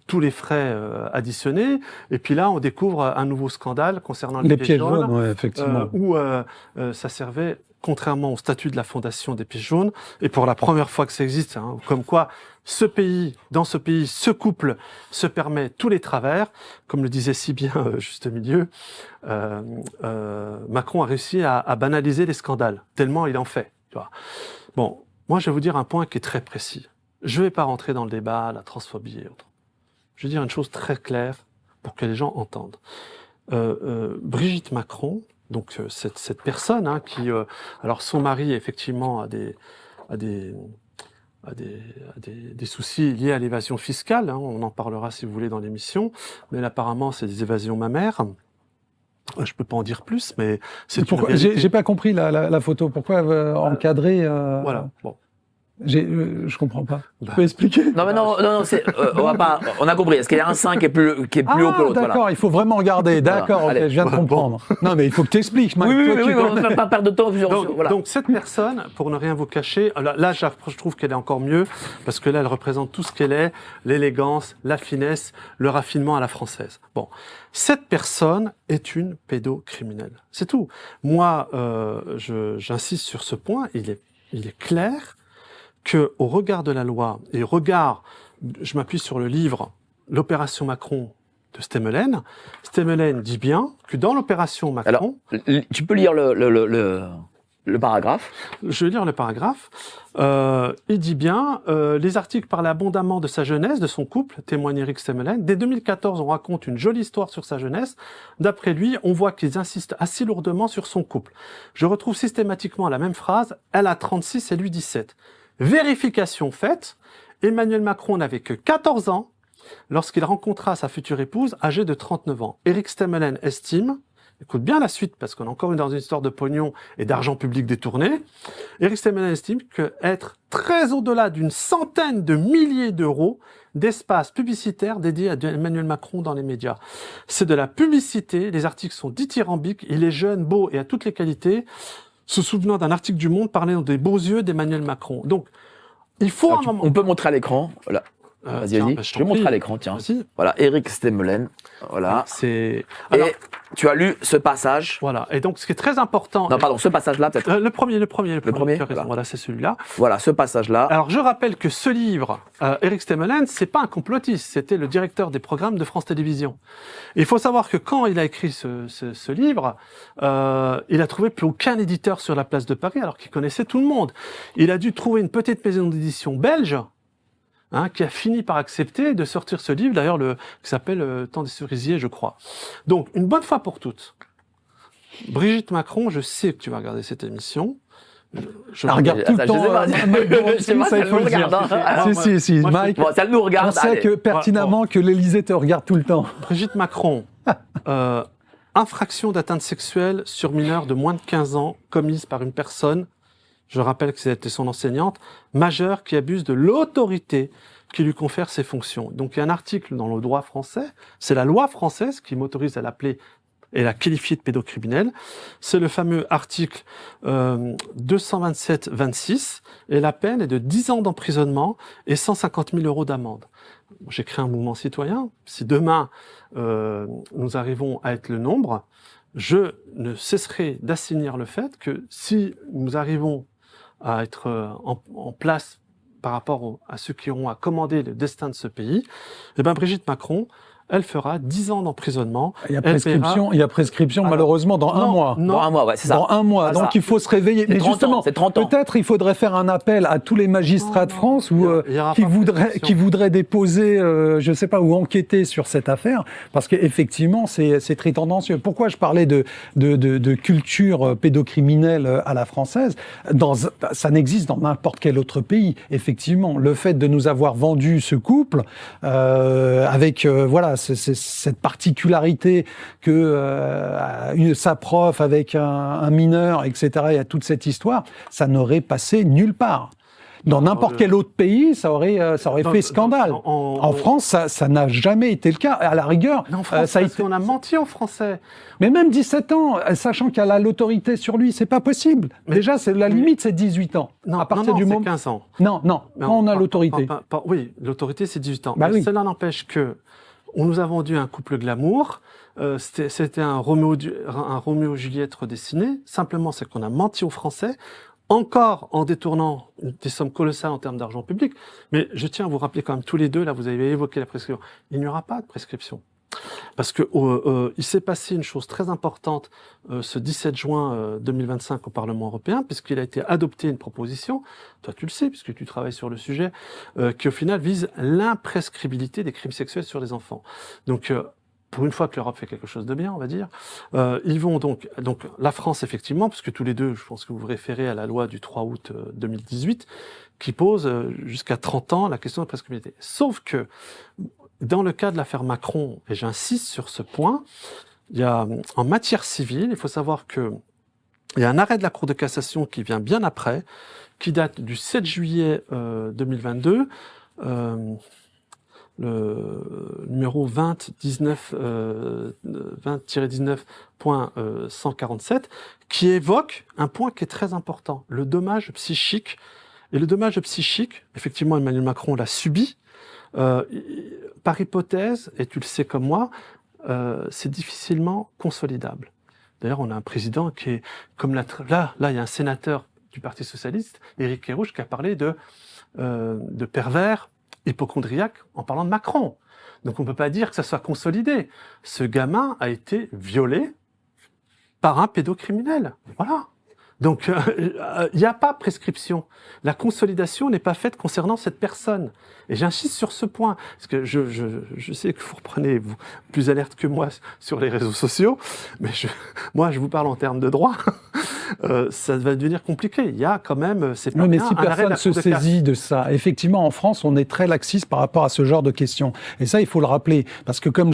tous les frais additionnés. Et puis là, on découvre un nouveau scandale concernant les pièges jaunes,
ouais, effectivement.
où ça servait, contrairement au statut de la fondation des pièges jaunes, et pour la première fois que ça existe, comme quoi dans ce pays, ce couple se permet tous les travers, comme le disait si bien Juste Milieu, Macron a réussi à banaliser les scandales, tellement il en fait. Tu vois. Bon, moi je vais vous dire un point qui est très précis. Je ne vais pas rentrer dans le débat, la transphobie et autres. Je vais dire une chose très claire pour que les gens entendent. Brigitte Macron, donc cette personne qui, alors son mari effectivement a des soucis liés à l'évasion fiscale, on en parlera si vous voulez dans l'émission, mais là, apparemment c'est des évasions mammaires. Je peux pas en dire plus, mais c'est
pourquoi j'ai pas compris la photo. Pourquoi encadrer
Voilà. Bon.
Je comprends pas. Tu peux expliquer?
Non, mais non, on a compris. Est-ce qu'il y a un sein qui est plus haut que l'autre?
D'accord,
Voilà.
il faut vraiment regarder. D'accord,
Voilà,
ok,
allez.
je viens de comprendre. Non, mais il faut que tu expliques, Mike.
Oui,
Toi, tu
on ne
connais.
va pas perdre de temps. Voilà.
Donc cette personne, pour ne rien vous cacher, là je trouve qu'elle est encore mieux, parce que là elle représente tout ce qu'elle est, l'élégance, la finesse, le raffinement à la française. Bon, cette personne est une pédocriminelle. C'est tout. Moi, j'insiste sur ce point, il est clair qu'au regard de la loi, et je m'appuie sur le livre « L'opération Macron » de Stemmelen. Stemmelen dit bien que dans l'opération Macron...
Alors, tu peux lire le paragraphe.
Je vais lire le paragraphe. Il dit bien, les articles parlent abondamment de sa jeunesse, de son couple, témoigne Eric Stemmelen. Dès 2014, on raconte une jolie histoire sur sa jeunesse. D'après lui, on voit qu'ils insistent assez lourdement sur son couple. Je retrouve systématiquement la même phrase, elle a 36 et lui 17. Vérification faite, Emmanuel Macron n'avait que 14 ans lorsqu'il rencontra sa future épouse âgée de 39 ans. Eric Stemmelen estime, écoute bien la suite parce qu'on est encore dans une histoire de pognon et d'argent public détourné, Eric Stemmelen estime qu'être très au-delà d'une centaine de milliers d'euros d'espace publicitaire dédié à Emmanuel Macron dans les médias. C'est de la publicité, les articles sont dithyrambiques, il est jeune, beau et a toutes les qualités, se souvenant d'un article du Monde parlant des beaux yeux d'Emmanuel Macron. Donc, il faut un moment...
On peut montrer à l'écran. Voilà. Vas-y. Je vais montrer à l'écran, tiens.
Vas-y.
Voilà, Eric Stemmelen. Voilà.
Alors,
et tu as lu ce passage.
Voilà. Et donc, ce qui est très important...
Non, pardon, ce passage-là, peut-être.
Le premier.
Le premier,
Tu as raison. Voilà, c'est celui-là.
Voilà, ce passage-là.
Alors, je rappelle que ce livre, Eric Stemmelen, c'est pas un complotiste, c'était le directeur des programmes de France Télévisions. Et il faut savoir que quand il a écrit ce livre, il a trouvé plus aucun éditeur sur la place de Paris, alors qu'il connaissait tout le monde. Il a dû trouver une petite maison d'édition belge, qui a fini par accepter de sortir ce livre, d'ailleurs, qui s'appelle Temps des cerisiers, je crois. Donc, une bonne fois pour toutes, Brigitte Macron, je sais que tu vas regarder cette émission.
Regarde tout le temps. Ça, il faut le dire. Si, Mike.
Bon, ça nous regarde.
On sait que pertinemment que l'Élysée te regarde tout le temps.
Brigitte Macron, infraction d'atteinte sexuelle sur mineur de moins de 15 ans commise par une personne, je rappelle que c'était son enseignante, majeure qui abuse de l'autorité qui lui confère ses fonctions. Donc il y a un article dans le droit français, c'est la loi française qui m'autorise à l'appeler et la qualifier de pédocriminel. C'est le fameux article 227-26 et la peine est de 10 ans d'emprisonnement et 150 000 € d'amende. J'ai créé un mouvement citoyen. Si demain nous arrivons à être le nombre, je ne cesserai d'assainir le fait que si nous arrivons à être en place par rapport à ceux qui auront à commander le destin de ce pays, eh ben Brigitte Macron, elle fera 10 ans d'emprisonnement.
Il y a prescription malheureusement dans un mois.
Dans un mois, ouais, c'est ça.
Dans un mois.
C'est
donc
ça.
il faut se réveiller. Mais justement,
c'est 30 ans.
peut-être il faudrait faire un appel à tous les magistrats de France qui voudraient déposer, je sais pas, ou enquêter sur cette affaire, parce qu'effectivement c'est très tendancieux. Pourquoi je parlais de culture pédocriminelle à la française? Ça n'existe dans n'importe quel autre pays. Effectivement, le fait de nous avoir vendu ce couple avec c'est cette particularité que sa prof avec un mineur, etc., il y a toute cette histoire, ça n'aurait passé nulle part. Dans n'importe quel autre pays, ça aurait fait scandale. En France, ça n'a jamais été le cas. À la rigueur,
en France, on a menti aux Français.
Mais même 17 ans, sachant qu'elle a l'autorité sur lui, c'est pas possible. Déjà, la limite, c'est 18 ans.
Non,
à partir du moment...
c'est 15 ans.
Non, quand on a l'autorité.
Oui, l'autorité, c'est 18 ans.
Bah
mais
oui.
Cela n'empêche que on nous a vendu un couple glamour. C'était un Roméo-Juliette redessiné. Simplement, c'est qu'on a menti aux Français, encore en détournant des sommes colossales en termes d'argent public. Mais je tiens à vous rappeler quand même tous les deux, là, vous avez évoqué la prescription. Il n'y aura pas de prescription. Parce que il s'est passé une chose très importante ce 17 juin 2025 au Parlement européen, puisqu'il a été adopté une proposition, toi tu le sais, puisque tu travailles sur le sujet, qui au final vise l'imprescriptibilité des crimes sexuels sur les enfants. Donc, pour une fois que l'Europe fait quelque chose de bien, on va dire, ils vont donc la France, effectivement, parce que tous les deux, je pense que vous vous référez à la loi du 3 août 2018, qui pose jusqu'à 30 ans la question de prescriptibilité. Sauf que, dans le cas de l'affaire Macron, et j'insiste sur ce point, il y a, en matière civile, il faut savoir que il y a un arrêt de la Cour de cassation qui vient bien après, qui date du 7 juillet 2022, le numéro 20-19.147, qui évoque un point qui est très important, le dommage psychique. Et le dommage psychique, effectivement, Emmanuel Macron l'a subi. Par hypothèse, et tu le sais comme moi, c'est difficilement consolidable. D'ailleurs, on a un président qui est, comme là, il y a un sénateur du Parti socialiste, Éric Kerrouche, qui a parlé de pervers hypocondriaque en parlant de Macron. Donc on ne peut pas dire que ça soit consolidé. Ce gamin a été violé par un pédocriminel. Voilà. Donc il n'y a pas prescription. La consolidation n'est pas faite concernant cette personne. Et j'insiste sur ce point, parce que je sais que vous reprenez vous, plus alerte que moi sur les réseaux sociaux, mais moi je vous parle en termes de droit. Ça va devenir compliqué. Il y a quand même, c'est pas
non, mais
bien,
si
un arrêt
personne
de la
se
Cour de casse.
saisit de ça, effectivement, en France, on est très laxiste par rapport à ce genre de questions. Et ça, il faut le rappeler, parce que comme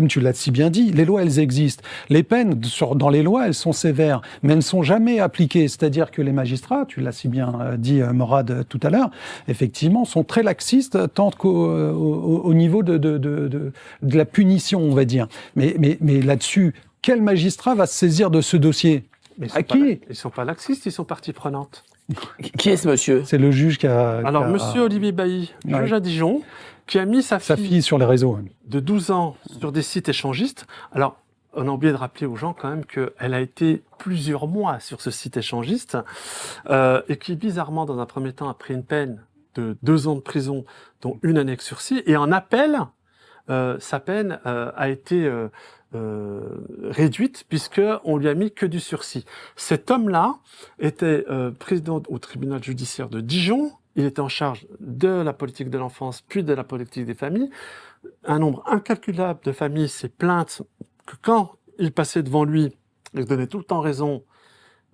tu l'as si bien dit, les lois, elles existent. Les peines dans les lois, elles sont sévères, mais elles ne sont jamais appliquées. C'est-à-dire que les magistrats, tu l'as si bien dit, Morad, tout à l'heure, effectivement, sont très laxistes, tant qu'au niveau de la punition, on va dire. Mais là-dessus, quel magistrat va se saisir de ce dossier ?
Mais
À qui ?
ils ne sont pas laxistes, ils sont partie prenante.
Qui est ce monsieur?
C'est le juge qui a...
Alors, monsieur Olivier Bailly, juge à Dijon, qui a mis sa fille
sur les réseaux.
de 12 ans sur des sites échangistes. Alors, on a oublié de rappeler aux gens quand même qu'elle a été plusieurs mois sur ce site échangiste et qui, bizarrement, dans un premier temps, a pris une peine de 2 ans de prison, dont 1 année de sursis. Et en appel, sa peine a été réduite puisqu'on lui a mis que du sursis. Cet homme-là était président au tribunal judiciaire de Dijon. Il était en charge de la politique de l'enfance, puis de la politique des familles. Un nombre incalculable de familles s'est plaintes que quand il passait devant lui, il donnait tout le temps raison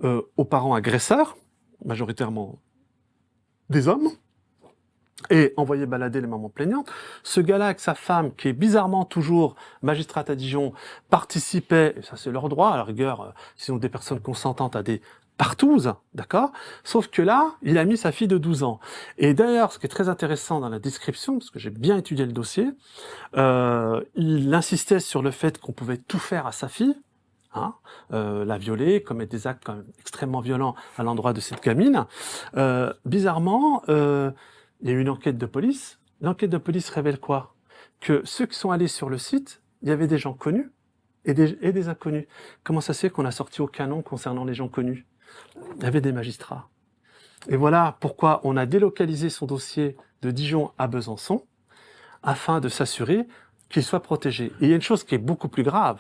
aux parents agresseurs, majoritairement des hommes, et envoyait balader les mamans plaignantes. Ce gars-là, avec sa femme, qui est bizarrement toujours magistrate à Dijon, participait, et ça c'est leur droit, à la rigueur, sinon des personnes consentantes à des partouzes, d'accord? Sauf que là, il a mis sa fille de 12 ans. Et d'ailleurs, ce qui est très intéressant dans la description, parce que j'ai bien étudié le dossier, il insistait sur le fait qu'on pouvait tout faire à sa fille, la violer, commettre des actes quand même extrêmement violents à l'endroit de cette gamine. Bizarrement, il y a eu une enquête de police. L'enquête de police révèle quoi? Que ceux qui sont allés sur le site, il y avait des gens connus et des inconnus. Comment ça se fait qu'on a sorti aucun nom concernant les gens connus? Il y avait des magistrats. Et voilà pourquoi on a délocalisé son dossier de Dijon à Besançon, afin de s'assurer qu'il soit protégé. Et il y a une chose qui est beaucoup plus grave.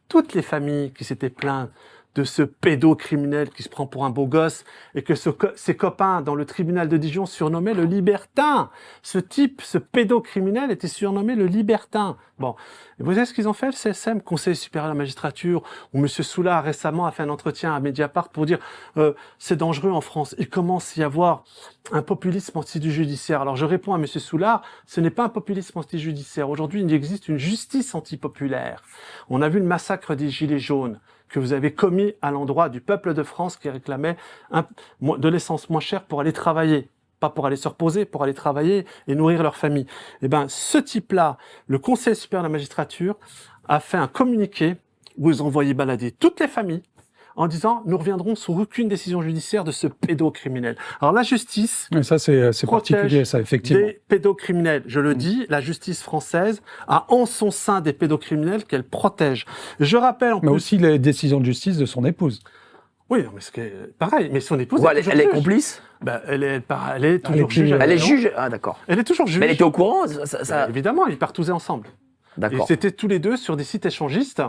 Toutes les familles qui s'étaient plaintes de ce pédocriminel qui se prend pour un beau gosse et que ses copains dans le tribunal de Dijon surnommaient le libertin. Ce type, ce pédocriminel était surnommé le libertin. Bon, et vous savez ce qu'ils ont fait, le CSM, Conseil supérieur de la magistrature, où M. Soulard récemment a fait un entretien à Mediapart pour dire c'est dangereux en France, il commence à y avoir un populisme anti-judiciaire. Alors je réponds à M. Soulard, ce n'est pas un populisme anti-judiciaire. Aujourd'hui, il existe une justice antipopulaire. On a vu le massacre des Gilets jaunes que vous avez commis à l'endroit du peuple de France qui réclamait de l'essence moins chère pour aller travailler. Pas pour aller se reposer, pour aller travailler et nourrir leur famille. Eh ben, ce type-là, le Conseil supérieur de la magistrature, a fait un communiqué où ils ont envoyé balader toutes les familles en disant « Nous reviendrons sur aucune décision judiciaire de ce pédocriminel ». Alors la justice...
Mais ça, c'est particulier, ça, effectivement.
Des pédocriminels, je le dis, la justice française a en son sein des pédocriminels qu'elle protège. Je rappelle en
Mais
plus...
aussi les décisions de justice de son épouse.
Oui, non, mais c'est pareil, mais son épouse...
Elle est complice?
Ben, elle est toujours juge.
Elle est juge? Ah, d'accord.
Elle est toujours juge.
Mais elle était au courant?
Ben, évidemment, ils partouzaient ensemble.
D'accord.
Ils étaient tous les deux sur des sites échangistes.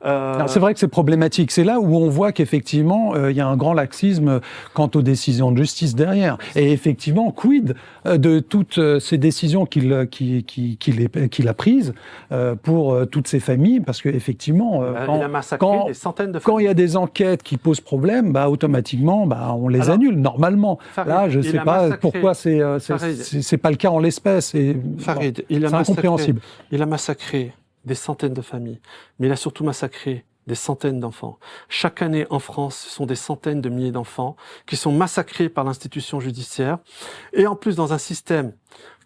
C'est vrai que c'est problématique. C'est là où on voit qu'effectivement, il y a un grand laxisme quant aux décisions de justice derrière. Et effectivement, quid de toutes ces décisions qu'il a prises pour toutes ces familles? Parce qu'effectivement,
il a massacré des centaines de familles.
Quand il y a des enquêtes qui posent problème, automatiquement, on les annule, normalement.
Farid,
là, je ne sais pas pourquoi c'est pas le cas en l'espèce.
Farid,
c'est incompréhensible.
Il a massacré des centaines de familles, mais il a surtout massacré des centaines d'enfants. Chaque année en France, ce sont des centaines de milliers d'enfants qui sont massacrés par l'institution judiciaire, et en plus dans un système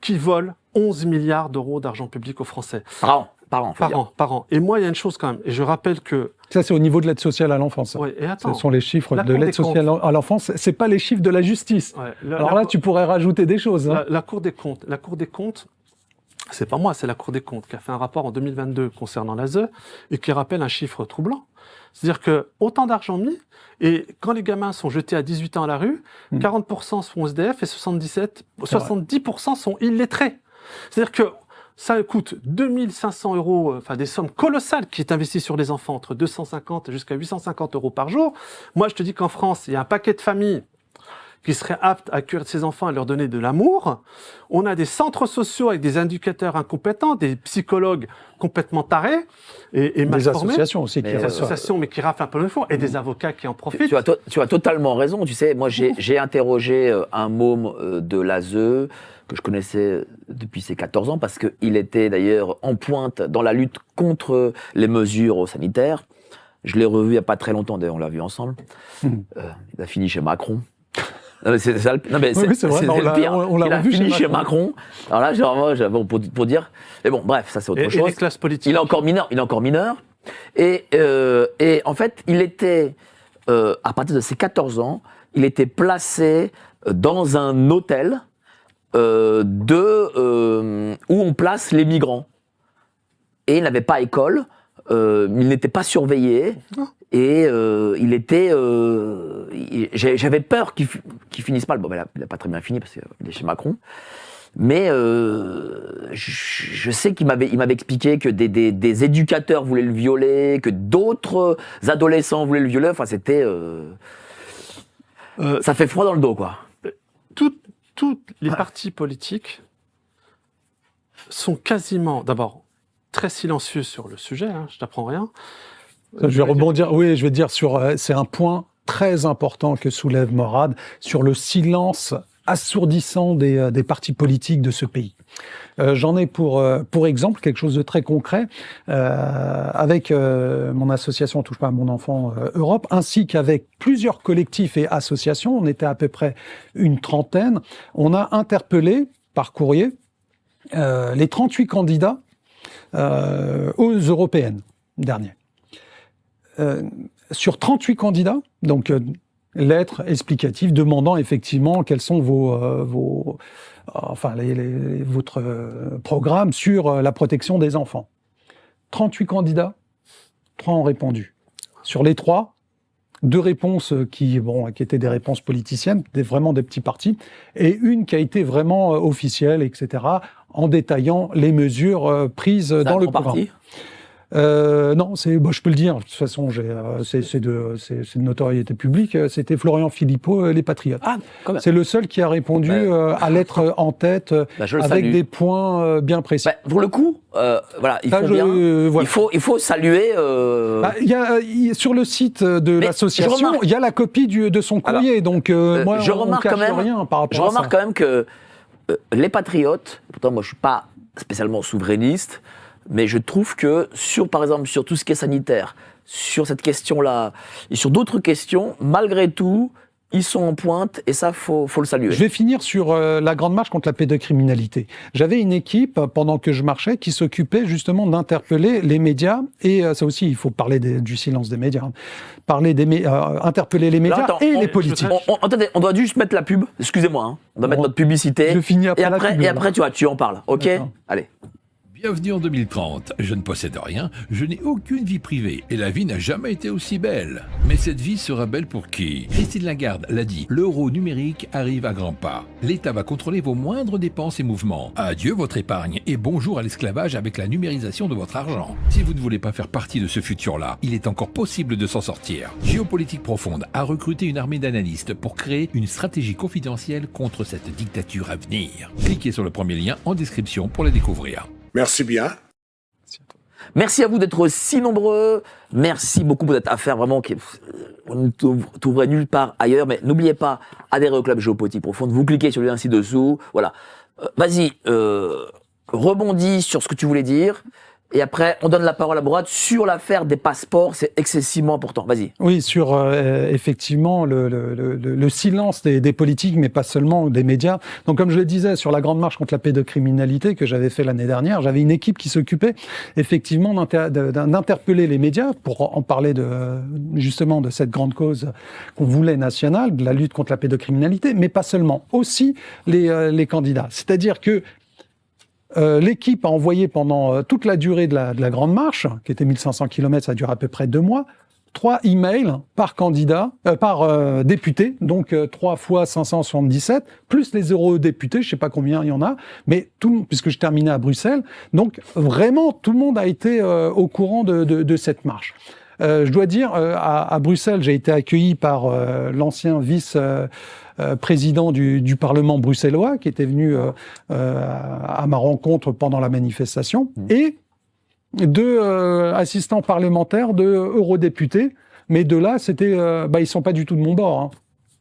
qui vole 11 milliards d'euros d'argent public aux Français.
Par an.
Et moi, il y a une chose quand même, et je rappelle que...
Ça, c'est au niveau de l'aide sociale à l'enfance.
Ouais, et attends,
Ce sont les chiffres
la
de
Cour
l'aide
des
sociale à l'enfance. C'est pas les chiffres de la justice.
Ouais,
Alors là, tu pourrais rajouter des choses. Hein.
La Cour des comptes, c'est pas moi, c'est la Cour des comptes qui a fait un rapport en 2022 concernant l'ASE et qui rappelle un chiffre troublant. C'est-à-dire que autant d'argent mis, et quand les gamins sont jetés à 18 ans à la rue, 40% sont SDF et 70% sont illettrés. C'est-à-dire que ça coûte 2500 €, enfin des sommes colossales qui est investi sur les enfants, entre 250 jusqu'à 850 € par jour. Moi, je te dis qu'en France, il y a un paquet de familles qui seraient aptes à accueillir ces enfants et leur donner de l'amour. On a des centres sociaux avec des éducateurs incompétents, des psychologues complètement tarés et mal
Des
formés.
associations aussi.
Des associations, mais qui raflent un peu le fond, et des avocats qui en profitent.
Tu as totalement raison. Tu sais, moi, j'ai interrogé un môme de l'ASE que je connaissais depuis ses 14 ans, parce qu'il était d'ailleurs en pointe dans la lutte contre les mesures sanitaires. Je l'ai revu il n'y a pas très longtemps, d'ailleurs, on l'a vu ensemble. Il a fini chez Macron. Non, mais c'est ça le pire. Il a fini chez Macron. Alors là, pour dire. Mais bon, bref, ça c'est autre chose.
Et les classes politiques.
Il est encore mineur. Et en fait, il était, à partir de ses 14 ans, il était placé dans un hôtel où on place les migrants. Et il n'avait pas école, il n'était pas surveillé. Et il était, j'avais peur qu'il finisse mal. Bon, il a pas très bien fini parce qu'il est chez Macron. Mais je sais qu'il m'avait expliqué que des éducateurs voulaient le violer, que d'autres adolescents voulaient le violer. Enfin, c'était, ça fait froid dans le dos, quoi.
Toutes les partis politiques sont quasiment, d'abord, très silencieux sur le sujet. Hein, je t'apprends rien.
Je vais rebondir, oui, je vais dire c'est un point très important que soulève Morad sur le silence assourdissant des partis politiques de ce pays. J'en ai pour exemple quelque chose de très concret avec mon association Touche pas à mon enfant Europe, ainsi qu'avec plusieurs collectifs et associations, on était à peu près une trentaine, on a interpellé par courrier les 38 candidats aux européennes dernières. Sur 38 candidats, donc lettres explicatives demandant effectivement quels sont votre programme sur la protection des enfants. 38 candidats, 3 ont répondu. Sur les 3, 2 réponses qui étaient des réponses politiciennes, vraiment des petits partis, et une qui a été vraiment officielle, etc., en détaillant les mesures prises dans le programme. Non, je peux le dire. De toute façon, c'est de notoriété publique. C'était Florian Philippot, les Patriotes.
Ah, quand même.
C'est le seul qui a répondu à l'être en tête avec des points bien précis.
Pour le coup, voilà, il faut saluer.
Sur le site de l'association, il y a la copie de son courrier. Alors, donc, moi,
je remarque quand même rien par rapport à ça. Je remarque quand même que les Patriotes. Pourtant, moi, je suis pas spécialement souverainiste. Mais je trouve que, par exemple, sur tout ce qui est sanitaire, sur cette question-là, et sur d'autres questions, malgré tout, ils sont en pointe, et ça, faut le saluer.
Je vais finir sur la grande marche contre la pédocriminalité. J'avais une équipe, pendant que je marchais, qui s'occupait justement d'interpeller les médias, et ça aussi, il faut parler du silence des médias, interpeller les médias les politiques.
Attendez, on doit juste mettre la pub, excusez-moi, hein. On doit mettre notre publicité.
Je finis après la pub.
Et après, tu en parles, ok ? Allez.
Bienvenue en 2030. Je ne possède rien, je n'ai aucune vie privée et la vie n'a jamais été aussi belle. Mais cette vie sera belle pour qui ? Christine Lagarde l'a dit, l'euro numérique arrive à grands pas. L'État va contrôler vos moindres dépenses et mouvements. Adieu votre épargne et bonjour à l'esclavage avec la numérisation de votre argent. Si vous ne voulez pas faire partie de ce futur-là, il est encore possible de s'en sortir. Géopolitique Profonde a recruté une armée d'analystes pour créer une stratégie confidentielle contre cette dictature à venir. Cliquez sur le premier lien en description pour la découvrir.
Merci bien.
Merci à vous d'être si nombreux. Merci beaucoup pour cette affaire vraiment on ne trouverait nulle part ailleurs. Mais n'oubliez pas, adhérez au club Géopolitique Profonde. Vous cliquez sur le lien ci-dessous. Voilà. Vas-y, rebondis sur ce que tu voulais dire. Et après, on donne la parole à Mourad sur l'affaire des passeports. C'est excessivement important. Vas-y.
Oui, sur effectivement le silence des politiques, mais pas seulement des médias. Donc, comme je le disais, sur la grande marche contre la pédocriminalité que j'avais fait l'année dernière, j'avais une équipe qui s'occupait effectivement d'interpeller les médias pour en parler justement de cette grande cause qu'on voulait nationale, de la lutte contre la pédocriminalité, mais pas seulement, aussi les candidats. C'est-à-dire que l'équipe a envoyé pendant toute la durée de la Grande Marche, qui était 1500 km, ça dure à peu près 2 mois, 3 emails par candidat, par député, donc 3 fois 577, plus les eurodéputés, je ne sais pas combien il y en a, mais puisque je terminais à Bruxelles, donc vraiment tout le monde a été au courant de cette marche. Je dois dire, à Bruxelles, j'ai été accueilli par l'ancien vice-président du Parlement bruxellois, qui était venu à ma rencontre pendant la manifestation, et 2 assistants parlementaires, 2 eurodéputés, mais de là, ils sont pas du tout de mon bord, hein.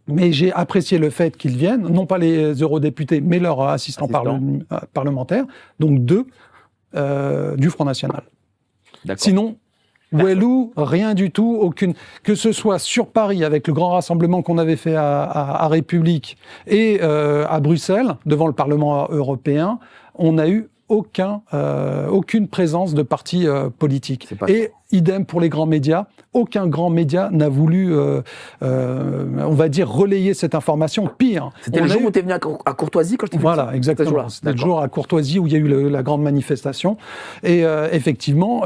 Mais j'ai apprécié le fait qu'ils viennent, non pas les eurodéputés, mais leurs assistants parlementaires, donc 2 du Front National. Sinon, Walou, rien du tout, aucune. Que ce soit sur Paris avec le grand rassemblement qu'on avait fait à République et à Bruxelles, devant le Parlement européen, on n'a eu aucune présence de parti politique. Et idem pour les grands médias. Aucun grand média n'a voulu, on va dire, relayer cette information. Pire.
C'était le jour où tu es venu à Courtoisie quand je t'ai vu.
Voilà, exactement. C'était le jour à Courtoisie où il y a eu la grande manifestation. Et effectivement,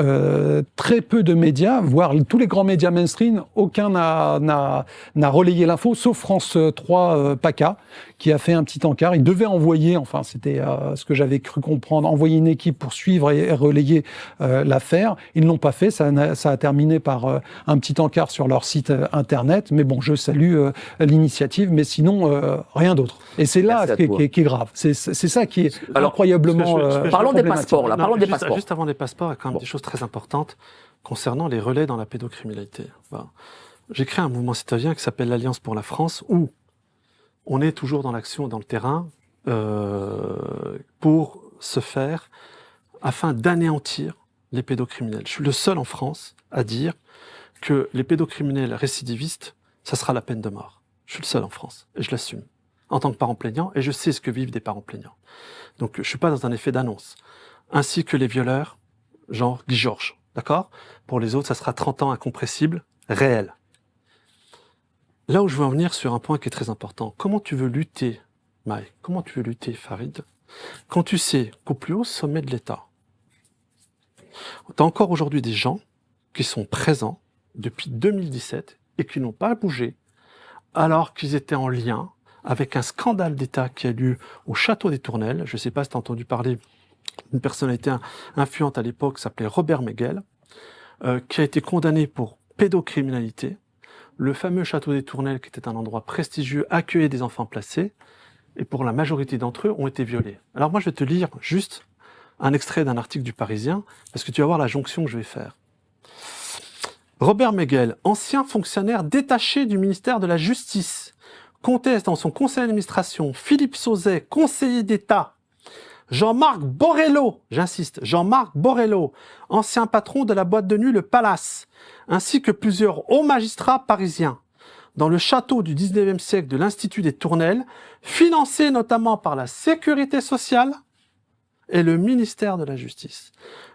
très peu de médias, voire tous les grands médias mainstream, aucun n'a relayé l'info, sauf France 3 PACA, qui a fait un petit encart. Il devait envoyer, enfin c'était ce que j'avais cru comprendre, envoyer une équipe pour suivre et relayer l'affaire. Ils ne l'ont pas fait. Ça a terminé par un petit encart sur leur site internet. Mais bon, je salue l'initiative, mais sinon, rien d'autre. Et c'est là qui est grave. C'est ça qui est incroyablement
parlons des passeports, là. Parlons des passeports.
Juste avant les passeports, il y a quand même des choses très importantes concernant les relais dans la pédocriminalité. Voilà. J'ai créé un mouvement citoyen qui s'appelle l'Alliance pour la France, où on est toujours dans l'action, dans le terrain, pour se faire, afin d'anéantir les pédocriminels. Je suis le seul en France à dire que les pédocriminels récidivistes, ça sera la peine de mort. Je suis le seul en France, et je l'assume, en tant que parent plaignant, et je sais ce que vivent des parents plaignants. Donc je ne suis pas dans un effet d'annonce. Ainsi que les violeurs, genre Guy Georges, d'accord ? Pour les autres, ça sera 30 ans incompressible, réel. Là où je veux en venir sur un point qui est très important, comment tu veux lutter, Mike, comment tu veux lutter, Farid, quand tu sais qu'au plus haut sommet de l'État, tu as encore aujourd'hui des gens qui sont présents depuis 2017 et qui n'ont pas bougé, alors qu'ils étaient en lien avec un scandale d'État qui a lieu au château des Tournelles. Je ne sais pas si tu as entendu parler d'une personnalité influente à l'époque, qui s'appelait Robert Meguel, qui a été condamné pour pédocriminalité. Le fameux château des Tournelles, qui était un endroit prestigieux, accueillait des enfants placés, et pour la majorité d'entre eux, ont été violés. Alors moi, je vais te lire juste un extrait d'un article du Parisien, parce que tu vas voir la jonction que je vais faire. Robert Meguel, ancien fonctionnaire détaché du ministère de la Justice, conteste dans son conseil d'administration Philippe Sauzet, conseiller d'État, Jean-Marc Borrello, j'insiste, Jean-Marc Borrello, ancien patron de la boîte de nuit Le Palace, ainsi que plusieurs hauts magistrats parisiens, dans le château du 19e siècle de l'Institut des Tournelles, financé notamment par la Sécurité sociale et le ministère de la Justice.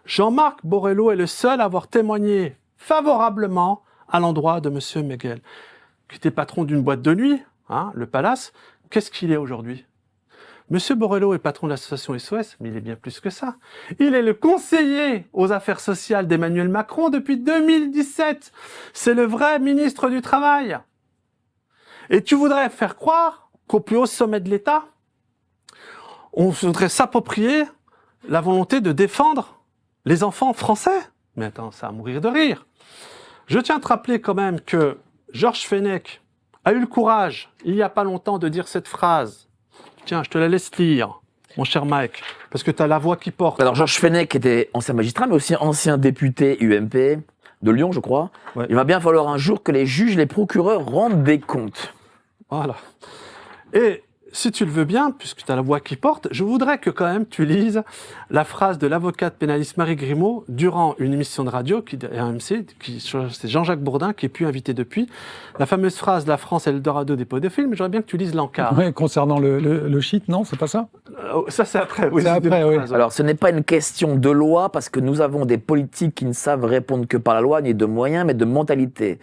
Jean-Marc Borrello est le seul à avoir témoigné favorablement à l'endroit de M. Meguel, qui était patron d'une boîte de nuit, hein, le Palace. Qu'est-ce qu'il est aujourd'hui ? M. Borrello est patron de l'association SOS, mais il est bien plus que ça. Il est le conseiller aux affaires sociales d'Emmanuel Macron depuis 2017. C'est le vrai ministre du Travail. Et tu voudrais faire croire qu'au plus haut sommet de l'État, on voudrait s'approprier la volonté de défendre les enfants français ? Mais attends, ça va mourir de rire. Je tiens à te rappeler quand même que Georges Fenech a eu le courage, il n'y a pas longtemps, de dire cette phrase. Tiens, je te la laisse lire, mon cher Mike, parce que tu as la voix qui porte.
Alors, Georges Fenech était ancien magistrat, mais aussi ancien député UMP de Lyon, je crois. Ouais. Il va bien falloir un jour que les juges, les procureurs rendent des comptes.
Voilà. Et si tu le veux bien, puisque tu as la voix qui porte, je voudrais que quand même tu lises la phrase de l'avocate pénaliste Marie Grimaud durant une émission de radio RMC, c'est Jean-Jacques Bourdin qui est plus invité depuis. La fameuse phrase « La France est l'Eldorado des pédophiles », mais j'aimerais bien que tu lises l'encart.
Ouais, concernant le shit, non, c'est pas ça?
Ça, c'est après. Oui,
C'est après, oui.
Alors, ce n'est pas une question de loi, parce que nous avons des politiques qui ne savent répondre que par la loi, ni de moyens, mais de mentalité.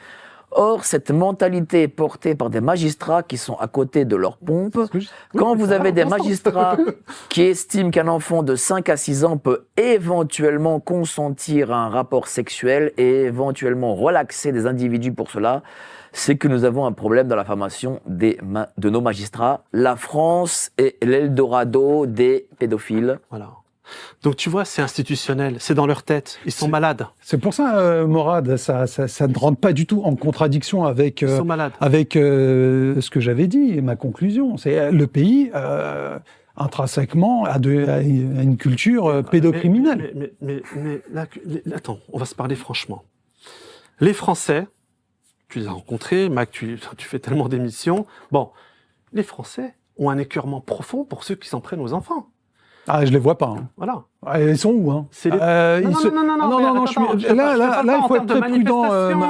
Or, cette mentalité est portée par des magistrats qui sont à côté de leur pompe. Quand vous avez des magistrats qui estiment qu'un enfant de 5 à 6 ans peut éventuellement consentir à un rapport sexuel et éventuellement relaxer des individus pour cela, c'est que nous avons un problème dans la formation de nos magistrats. La France est l'Eldorado des pédophiles.
Voilà. Donc tu vois, c'est institutionnel, c'est dans leur tête, ils sont malades.
C'est pour ça, Morad, ça ne rentre pas du tout en contradiction avec,
Ils sont malades.
avec ce que j'avais dit, ma conclusion. C'est le pays, intrinsèquement, a une culture pédocriminelle.
Mais là, attends, on va se parler franchement. Les Français, tu les as rencontrés, Mac, tu fais tellement d'émissions. Bon, les Français ont un écœurement profond pour ceux qui s'en prennent aux enfants.
Ah, je les vois pas. Hein.
Voilà.
Ils sont où, hein?
C'est les...
Non, là, il faut être très prudent.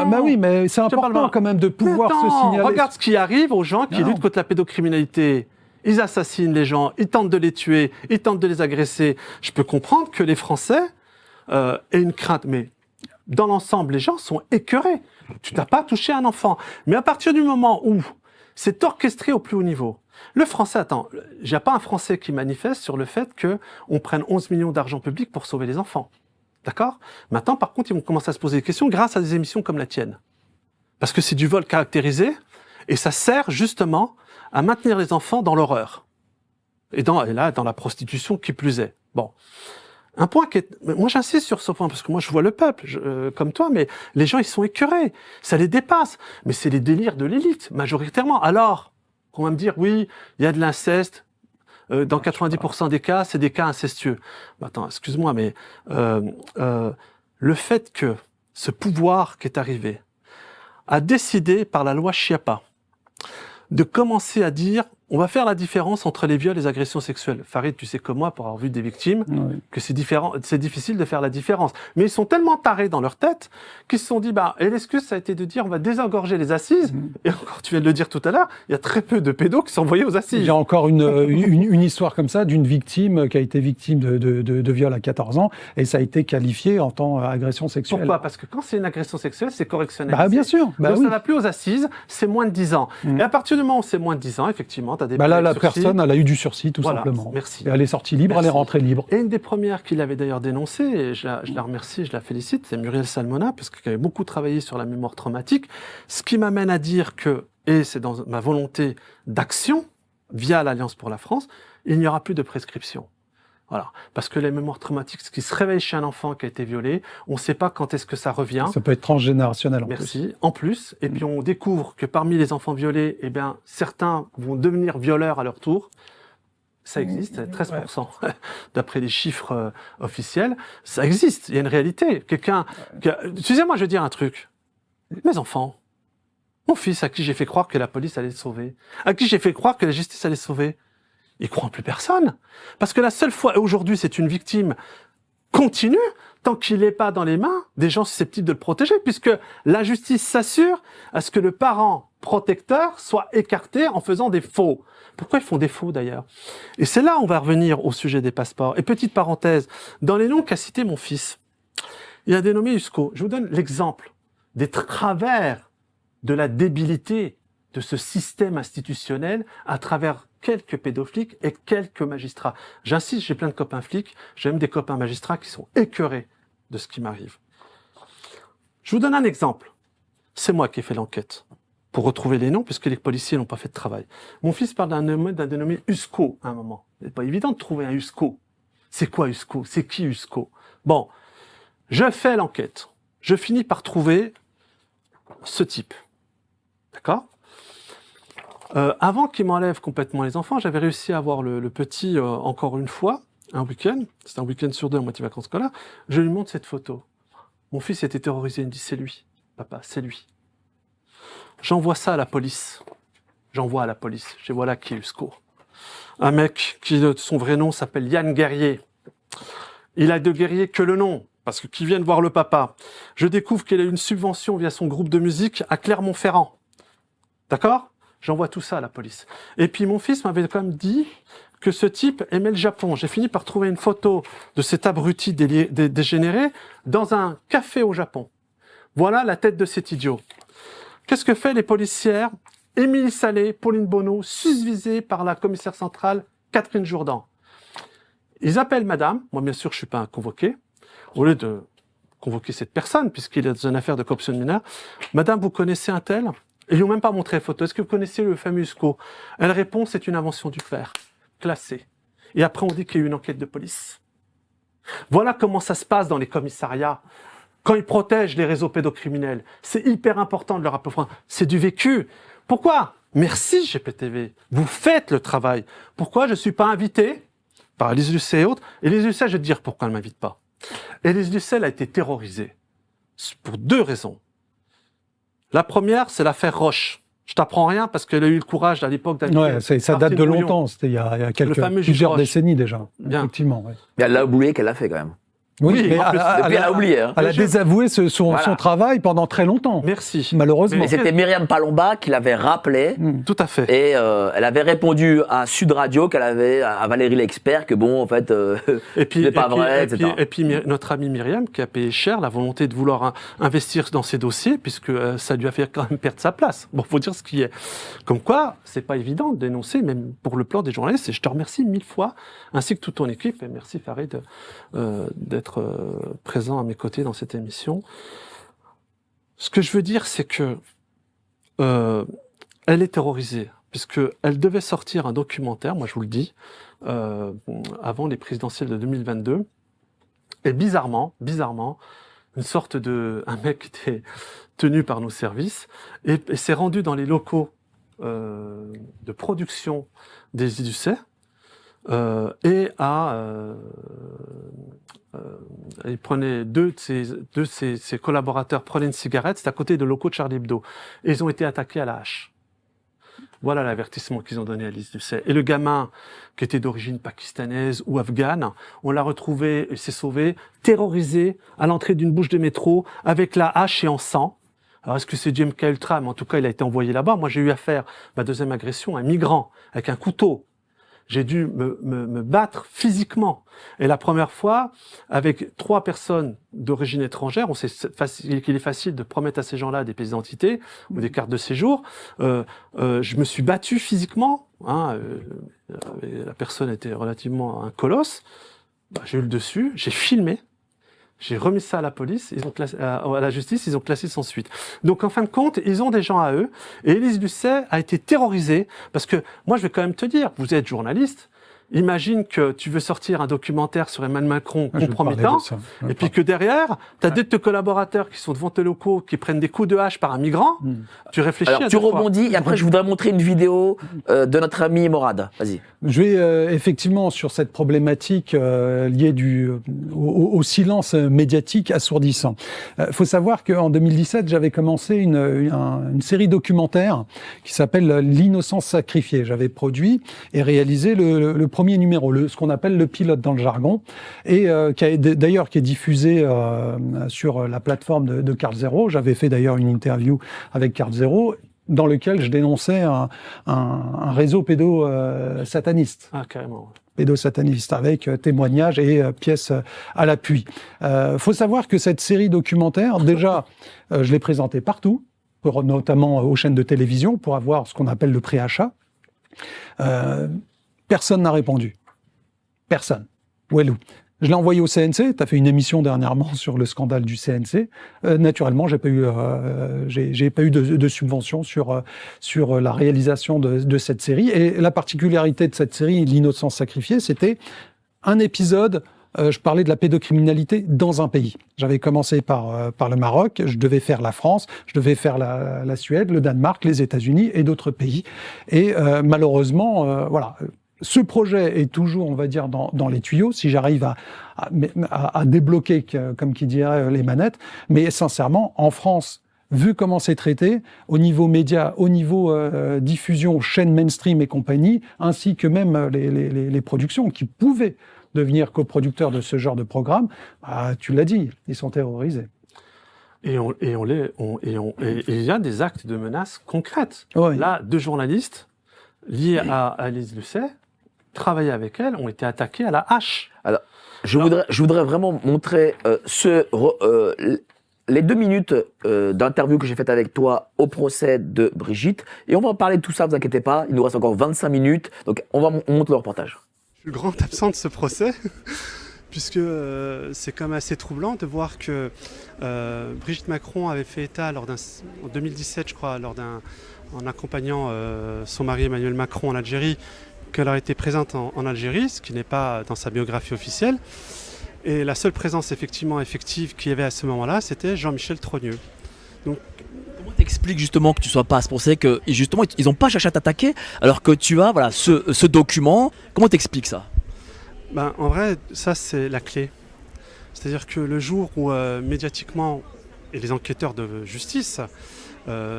Bah oui, mais c'est important quand même de pouvoir se signaler.
Regarde ce qui arrive aux gens qui luttent contre la pédocriminalité. Ils assassinent les gens, ils tentent de les tuer, ils tentent de les agresser. Je peux comprendre que les Français aient une crainte, mais dans l'ensemble, les gens sont écœurés. Tu n'as pas touché un enfant. Mais à partir du moment où c'est orchestré au plus haut niveau, le Français, attends, il n'y a pas un Français qui manifeste sur le fait qu'on prenne 11 millions d'argent public pour sauver les enfants. D'accord? Maintenant, par contre, ils vont commencer à se poser des questions grâce à des émissions comme la tienne. Parce que c'est du vol caractérisé et ça sert justement à maintenir les enfants dans l'horreur. Et là, dans la prostitution qui plus est. Bon. Un point qui est... Moi, j'insiste sur ce point, parce que moi, je vois le peuple, comme toi, mais les gens, ils sont écœurés. Ça les dépasse. Mais c'est les délires de l'élite, majoritairement. Alors, on va me dire, oui, il y a de l'inceste. Dans 90% des cas, c'est des cas incestueux. Attends, excuse-moi, mais le fait que ce pouvoir qui est arrivé a décidé par la loi Schiappa de commencer à dire on va faire la différence entre les viols et les agressions sexuelles. Farid, tu sais comme moi, pour avoir vu des victimes, que c'est difficile de faire la différence. Mais ils sont tellement tarés dans leur tête qu'ils se sont dit, et l'excuse, ça a été de dire on va désengorger les assises. Et encore, tu viens de le dire tout à l'heure, il y a très peu de pédos qui sont envoyés aux assises.
Il y a encore une histoire comme ça d'une victime qui a été victime de viol à 14 ans et ça a été qualifié en tant qu'agression sexuelle.
Pourquoi? Parce que quand c'est une agression sexuelle, c'est correctionnel.
Bien sûr.
Donc ça va plus aux assises, c'est moins de 10 ans. Et à partir du moment où c'est moins de 10 ans, effectivement, tu as des
là, la personne, elle a eu du sursis, tout simplement.
Merci.
Et elle est sortie libre, elle est rentrée libre.
Et une des premières qui l'avait d'ailleurs dénoncé, et je la remercie, je la félicite, c'est Muriel Salmona, parce qu'elle avait beaucoup travaillé sur la mémoire traumatique. Ce qui m'amène à dire que, et c'est dans ma volonté d'action, via l'Alliance pour la France, il n'y aura plus de prescription. Voilà. Parce que les mémoires traumatiques, ce qui se réveille chez un enfant qui a été violé, on ne sait pas quand est-ce que ça revient.
Ça peut être transgénérationnel en plus.
Merci. En plus, et puis on découvre que parmi les enfants violés, certains vont devenir violeurs à leur tour. Ça existe, 13%, d'après les chiffres officiels. Ça existe, il y a une réalité. Excusez-moi, je vais dire un truc. Mes enfants, mon fils à qui j'ai fait croire que la police allait le sauver, à qui j'ai fait croire que la justice allait le sauver, ils croient en plus personne. Parce que la seule fois, et aujourd'hui c'est une victime continue, tant qu'il n'est pas dans les mains des gens susceptibles de le protéger, puisque la justice s'assure à ce que le parent protecteur soit écarté en faisant des faux. Pourquoi ils font des faux d'ailleurs? Et c'est là où on va revenir au sujet des passeports. Et petite parenthèse, dans les noms qu'a cité mon fils, il y a des nommés USCO. Je vous donne l'exemple des travers de la débilité de ce système institutionnel à travers quelques pédophiles et quelques magistrats. J'insiste, j'ai plein de copains flics, j'ai même des copains magistrats qui sont écœurés de ce qui m'arrive. Je vous donne un exemple. C'est moi qui ai fait l'enquête pour retrouver les noms, puisque les policiers n'ont pas fait de travail. Mon fils parle d'un dénommé USCO à un moment. C'est pas évident de trouver un USCO. C'est quoi USCO? C'est qui USCO? Bon, je fais l'enquête. Je finis par trouver ce type. D'accord? Avant qu'il m'enlève complètement les enfants, j'avais réussi à avoir le petit encore une fois, un week-end. C'était un week-end sur deux en moitié vacances scolaires. Je lui montre cette photo. Mon fils était terrorisé. Il me dit, c'est lui. Papa, c'est lui. J'envoie ça à la police. Je dis, voilà qui est USCO. un mec qui, son vrai nom s'appelle Yann Guerrier. Il a de Guerrier que le nom, parce que qui viennent voir le papa. Je découvre qu'il a une subvention via son groupe de musique à Clermont-Ferrand. D'accord ? J'envoie tout ça à la police. Et puis mon fils m'avait quand même dit que ce type aimait le Japon. J'ai fini par trouver une photo de cet abruti dégénéré dans un café au Japon. Voilà la tête de cet idiot. Qu'est-ce que fait les policières ? Émilie Salé, Pauline Bonneau, susvisées par la commissaire centrale Catherine Jourdan. Ils appellent madame, moi bien sûr je ne suis pas convoqué, au lieu de convoquer cette personne, puisqu'il est dans une affaire de corruption mineure. Madame, vous connaissez un tel ? Ils lui ont même pas montré la photo. Est-ce que vous connaissez le fameux USCO ? Elle répond, c'est une invention du père, classée. Et après, on dit qu'il y a eu une enquête de police. Voilà comment ça se passe dans les commissariats. Quand ils protègent les réseaux pédocriminels, c'est hyper important de leur rappeler. C'est du vécu. Pourquoi ? Merci GPTV. Vous faites le travail. Pourquoi je ne suis pas invité par Élise Lucet et autres ? Élise Lucet, je vais te dire pourquoi elle ne m'invite pas. Élise Lucet, elle a été terrorisée. Pour 2 raisons. La première, c'est l'affaire Roche. Je t'apprends rien parce qu'elle a eu le courage à l'époque d'aller.
Ouais, ça date de longtemps. C'était il y a plusieurs décennies déjà.
Bien.
Effectivement. Ouais.
Mais elle a oublié qu'elle l'a fait quand même.
Oui, mais
Depuis, elle a oublié. Hein.
Elle a désavoué son travail pendant très longtemps.
Merci.
Malheureusement.
Mais c'était Myriam Palomba qui l'avait rappelé.
Tout à fait.
Et elle avait répondu à Sud Radio à Valérie L'Expert que bon, en fait, c'est pas vrai, etc.
Et puis notre amie Myriam qui a payé cher la volonté de vouloir investir dans ces dossiers puisque ça lui a fait quand même perdre sa place. Bon, faut dire ce qui est. Comme quoi, c'est pas évident de dénoncer, même pour le plan des journalistes. Et je te remercie 1000 fois, ainsi que toute ton équipe. Et merci Farid d'être présent à mes côtés dans cette émission. Ce que je veux dire, c'est que elle est terrorisée, puisque elle devait sortir un documentaire, moi je vous le dis, avant les présidentielles de 2022, et bizarrement, une sorte un mec qui était tenu par nos services, et s'est rendu dans les locaux de production des Idusset, et il prenait deux de ses collaborateurs prenaient une cigarette, c'était à côté de locaux de Charlie Hebdo, et ils ont été attaqués à la hache. Voilà l'avertissement qu'ils ont donné à Élise Lucet. Et le gamin, qui était d'origine pakistanaise ou afghane, on l'a retrouvé, il s'est sauvé, terrorisé à l'entrée d'une bouche de métro, avec la hache et en sang. Alors, est-ce que c'est du MK Ultra ? Mais en tout cas, il a été envoyé là-bas. Moi, j'ai eu affaire, ma deuxième agression, à un migrant, avec un couteau. J'ai dû me battre physiquement. Et la première fois, avec 3 personnes d'origine étrangère, on sait qu'il est facile de promettre à ces gens-là des pièces d'identité ou des cartes de séjour. Je me suis battu physiquement. La personne était relativement un colosse. J'ai eu le dessus, j'ai filmé. J'ai remis ça à la police, à la justice, ils ont classé sans suite. Donc en fin de compte, ils ont des gens à eux. Et Élise Lucet a été terrorisée parce que moi je vais quand même te dire, vous êtes journaliste, imagine que tu veux sortir un documentaire sur Emmanuel Macron compromettant, et puis que derrière, tu as 2 de tes collaborateurs qui sont devant tes locaux, qui prennent des coups de hache par un migrant, tu réfléchis à 2 fois.
Tu rebondis, et après je voudrais montrer une vidéo de notre ami Morad. Vas-y.
Je vais effectivement sur cette problématique liée au silence médiatique assourdissant. Faut savoir qu'en 2017, j'avais commencé une série documentaire qui s'appelle L'innocence sacrifiée. J'avais produit et réalisé le premier numéro, ce qu'on appelle le pilote dans le jargon, et qui est diffusé sur la plateforme de Carl Zero. J'avais fait d'ailleurs une interview avec Carl Zero, dans lequel je dénonçais un réseau pédo-sataniste.
Ah, carrément.
Pédosataniste, avec témoignages et pièces à l'appui. Faut savoir que cette série documentaire, déjà, je l'ai présentée partout, notamment aux chaînes de télévision, pour avoir ce qu'on appelle le préachat. Personne n'a répondu. Personne. Ouelou. Je l'ai envoyé au CNC. Tu as fait une émission dernièrement sur le scandale du CNC. Naturellement, j'ai pas eu de subvention sur la réalisation de cette série. Et la particularité de cette série, L'innocence sacrifiée, c'était un épisode. Je parlais de la pédocriminalité dans un pays. J'avais commencé par le Maroc, je devais faire la France, je devais faire la Suède, le Danemark, les États-Unis et d'autres pays. Et malheureusement, voilà. Ce projet est toujours, on va dire, dans les tuyaux, si j'arrive à débloquer, comme qui dirait, les manettes. Mais sincèrement, en France, vu comment c'est traité, au niveau média, au niveau diffusion, chaîne mainstream et compagnie, ainsi que même les productions qui pouvaient devenir coproducteurs de ce genre de programme, tu l'as dit, ils sont terrorisés.
Et il y a des actes de menaces concrètes.
Oui.
Là, 2 journalistes liés à Alice Lucet, travaillaient avec elle, ont été attaqués à la hache.
Alors, je voudrais vraiment montrer les 2 minutes d'interview que j'ai faites avec toi au procès de Brigitte. Et on va en parler de tout ça, ne vous inquiétez pas. Il nous reste encore 25 minutes. Donc, on monte le reportage.
Je suis le grand absent de ce procès, puisque c'est quand même assez troublant de voir que Brigitte Macron avait fait état en 2017, je crois, en accompagnant son mari Emmanuel Macron en Algérie, qu'elle aurait été présente en Algérie, ce qui n'est pas dans sa biographie officielle. Et la seule présence effective qu'il y avait à ce moment-là, c'était Jean-Michel Trogneux. Donc,
comment t'expliques justement que tu sois pas à ce procès, que justement ils n'ont pas cherché à t'attaquer, alors que tu as ce document. Comment t'expliques ça?
En vrai, ça c'est la clé. C'est-à-dire que le jour où médiatiquement, et les enquêteurs de justice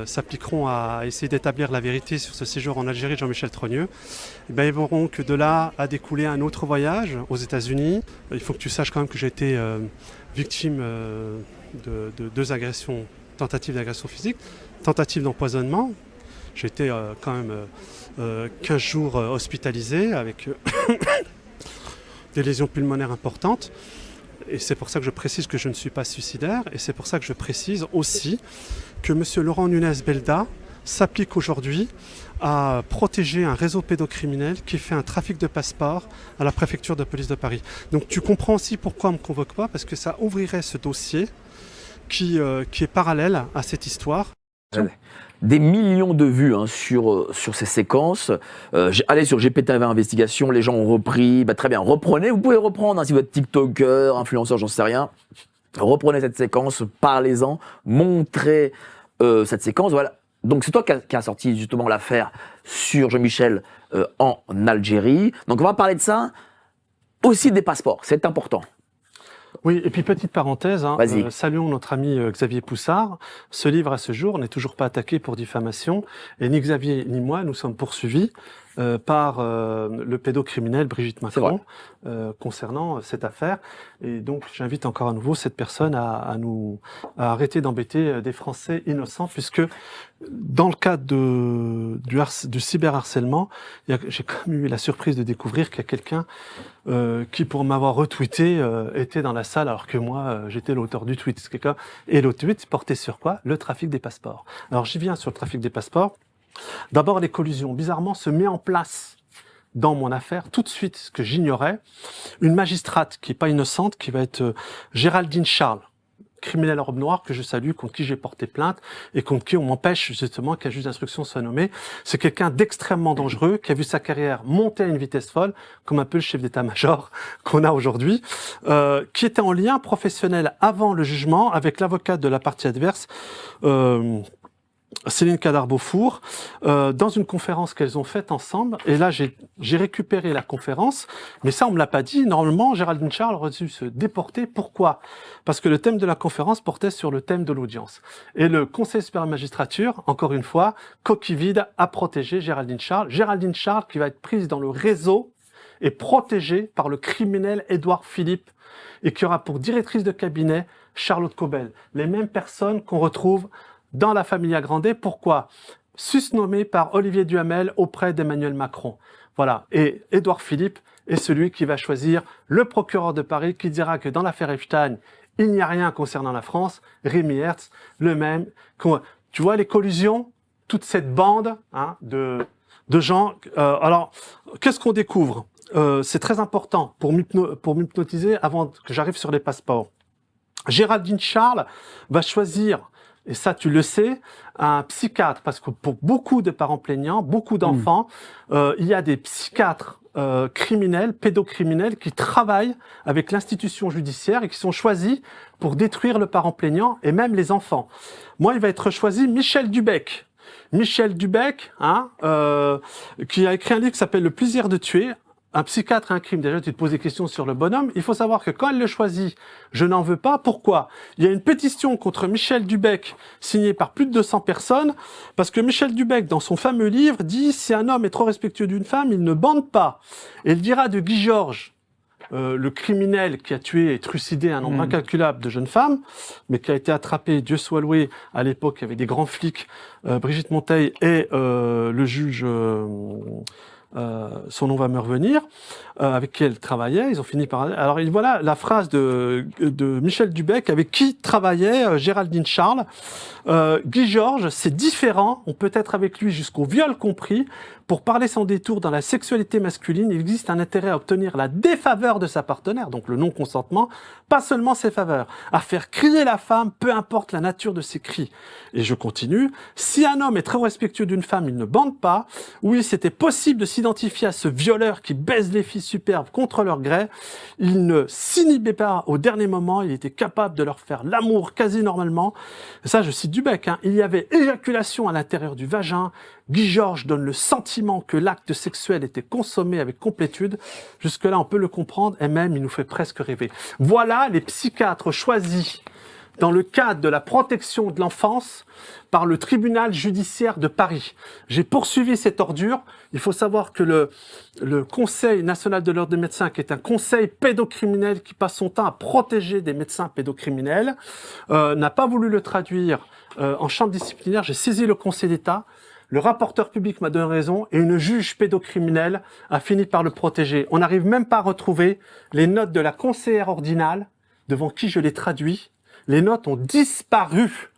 s'appliqueront à essayer d'établir la vérité sur ce séjour en Algérie de Jean-Michel Trogneux, ils verront que de là a découlé un autre voyage aux États-Unis. Il faut que tu saches quand même que j'ai été victime de 2 agressions, tentatives d'agression physique, tentative d'empoisonnement. J'ai été quand même 15 jours hospitalisé avec des lésions pulmonaires importantes. Et c'est pour ça que je précise que je ne suis pas suicidaire. Et c'est pour ça que je précise aussi que M. Laurent Nunez Belda s'applique aujourd'hui à protéger un réseau pédocriminel qui fait un trafic de passeports à la préfecture de police de Paris. Donc tu comprends aussi pourquoi on ne me convoque pas, parce que ça ouvrirait ce dossier qui est parallèle à cette histoire.
Des millions de vues sur ces séquences. Allez sur GPTV Investigation, les gens ont repris. Très bien, reprenez, vous pouvez reprendre si vous êtes TikToker, influenceur, j'en sais rien. Reprenez cette séquence, parlez-en, montrez cette séquence. Voilà. Donc c'est toi qui as sorti justement l'affaire sur Jean-Michel en Algérie. Donc on va parler de ça, aussi des passeports, c'est important.
Oui, et puis petite parenthèse, saluons notre ami Xavier Poussard. Ce livre à ce jour n'est toujours pas attaqué pour diffamation, et ni Xavier ni moi nous sommes poursuivis par le pédocriminel Brigitte Macron concernant cette affaire. Et donc j'invite encore à nouveau cette personne à arrêter d'embêter des Français innocents, puisque dans le cadre du cyberharcèlement, j'ai quand même eu la surprise de découvrir qu'il y a quelqu'un qui, pour m'avoir retweeté, était dans la salle alors que moi j'étais l'auteur du tweet. Et le tweet portait sur quoi? Le trafic des passeports. Alors j'y viens sur le trafic des passeports. D'abord, les collusions, bizarrement, se met en place dans mon affaire, tout de suite, ce que j'ignorais, une magistrate qui n'est pas innocente, qui va être Géraldine Charles, criminelle en robe noire que je salue, contre qui j'ai porté plainte et contre qui on m'empêche justement qu'un juge d'instruction soit nommé. C'est quelqu'un d'extrêmement dangereux, qui a vu sa carrière monter à une vitesse folle, comme un peu le chef d'état-major qu'on a aujourd'hui, qui était en lien professionnel avant le jugement avec l'avocate de la partie adverse, Céline Cadar-Beaufour, dans une conférence qu'elles ont faite ensemble. Et là, j'ai récupéré la conférence, mais ça, on me l'a pas dit. Normalement, Géraldine Charles aurait dû se déporter. Pourquoi? Parce que le thème de la conférence portait sur le thème de l'audience. Et le Conseil supérieur de la magistrature, encore une fois, coquille vide, a protégé Géraldine Charles. Géraldine Charles qui va être prise dans le réseau et protégée par le criminel Édouard Philippe, et qui aura pour directrice de cabinet Charlotte Cobel. Les mêmes personnes qu'on retrouve dans la famille Grandet. Pourquoi? Susnommé par Olivier Duhamel auprès d'Emmanuel Macron. Voilà. Et Édouard Philippe est celui qui va choisir le procureur de Paris, qui dira que dans l'affaire Epstein, il n'y a rien concernant la France. Rémi Hertz, le même. Tu vois les collusions? Toute cette bande de gens. Alors, qu'est-ce qu'on découvre? C'est très important pour m'hypnotiser avant que j'arrive sur les passeports. Géraldine Charles va choisir, et ça tu le sais, un psychiatre, parce que pour beaucoup de parents plaignants, beaucoup d'enfants, il y a des psychiatres criminels, pédocriminels, qui travaillent avec l'institution judiciaire et qui sont choisis pour détruire le parent plaignant et même les enfants. Moi, il va être choisi Michel Dubec. Michel Dubec, qui a écrit un livre qui s'appelle Le plaisir de tuer,
un psychiatre et un crime, déjà tu te poses des questions sur le bonhomme, il faut savoir que quand elle le choisit, je n'en veux pas. Pourquoi? Il y a une pétition contre Michel Dubec, signée par plus de 200 personnes, parce que Michel Dubec, dans son fameux livre, dit « Si un homme est trop respectueux d'une femme, il ne bande pas ». Et il dira de Guy Georges, le criminel qui a tué et trucidé un nombre incalculable de jeunes femmes, mais qui a été attrapé, Dieu soit loué, à l'époque, il y avait des grands flics, Brigitte Monteil et le juge... son nom va me revenir, avec qui elle travaillait, ils ont fini par... Alors voilà la phrase de Michel Dubec, avec qui travaillait Géraldine Charles. Guy Georges, c'est différent, on peut être avec lui jusqu'au viol compris. Pour parler sans détour dans la sexualité masculine, il existe un intérêt à obtenir la défaveur de sa partenaire, donc le non-consentement, pas seulement ses faveurs, à faire crier la femme, peu importe la nature de ses cris. Et je continue, si un homme est très respectueux d'une femme, il ne bande pas. Oui, c'était possible de s'identifier à ce violeur qui baise les filles superbes contre leur gré. Il ne s'inhibait pas au dernier moment, il était capable de leur faire l'amour quasi normalement. Et ça, je cite Dubec, hein. Il y avait éjaculation à l'intérieur du vagin. Guy Georges donne le sentiment que l'acte sexuel était consommé avec complétude. Jusque-là, on peut le comprendre, et même, il nous fait presque rêver. Voilà les psychiatres choisis dans le cadre de la protection de l'enfance par le tribunal judiciaire de Paris. J'ai poursuivi cette ordure. Il faut savoir que le Conseil national de l'ordre des médecins, qui est un conseil pédocriminel qui passe son temps à protéger des médecins pédocriminels, n'a pas voulu le traduire en chambre disciplinaire. J'ai saisi le Conseil d'État. Le rapporteur public m'a donné raison et une juge pédocriminelle a fini par le protéger. On n'arrive même pas à retrouver les notes de la conseillère ordinale devant qui je l'ai traduit. Les notes ont disparu.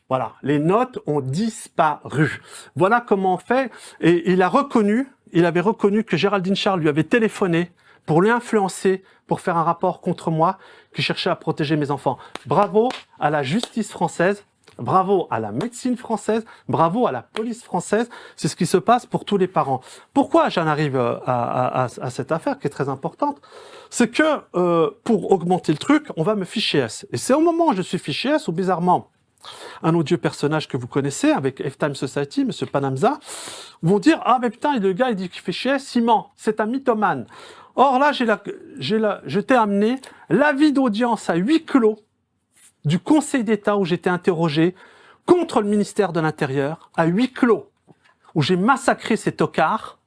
Voilà, les notes ont disparu. Voilà comment on fait. Et il avait reconnu que Géraldine Charles lui avait téléphoné pour lui influencer, pour faire un rapport contre moi qui cherchait à protéger mes enfants. Bravo à la justice française. Bravo à la médecine française, bravo à la police française, c'est ce qui se passe pour tous les parents. Pourquoi j'en arrive à cette affaire qui est très importante? C'est que pour augmenter le truc, on va me ficher S. Et c'est au moment où je suis fiché S où bizarrement, un odieux personnage que vous connaissez avec F-Time Society, Monsieur Panamza, vont dire « Ah mais putain, le gars il dit qu'il fait chier, il ment, c'est un mythomane ». Or là, je t'ai amené l'avis d'audience à huis clos du Conseil d'État où j'étais interrogé contre le ministère de l'Intérieur, à huis clos, où j'ai massacré ces tocards,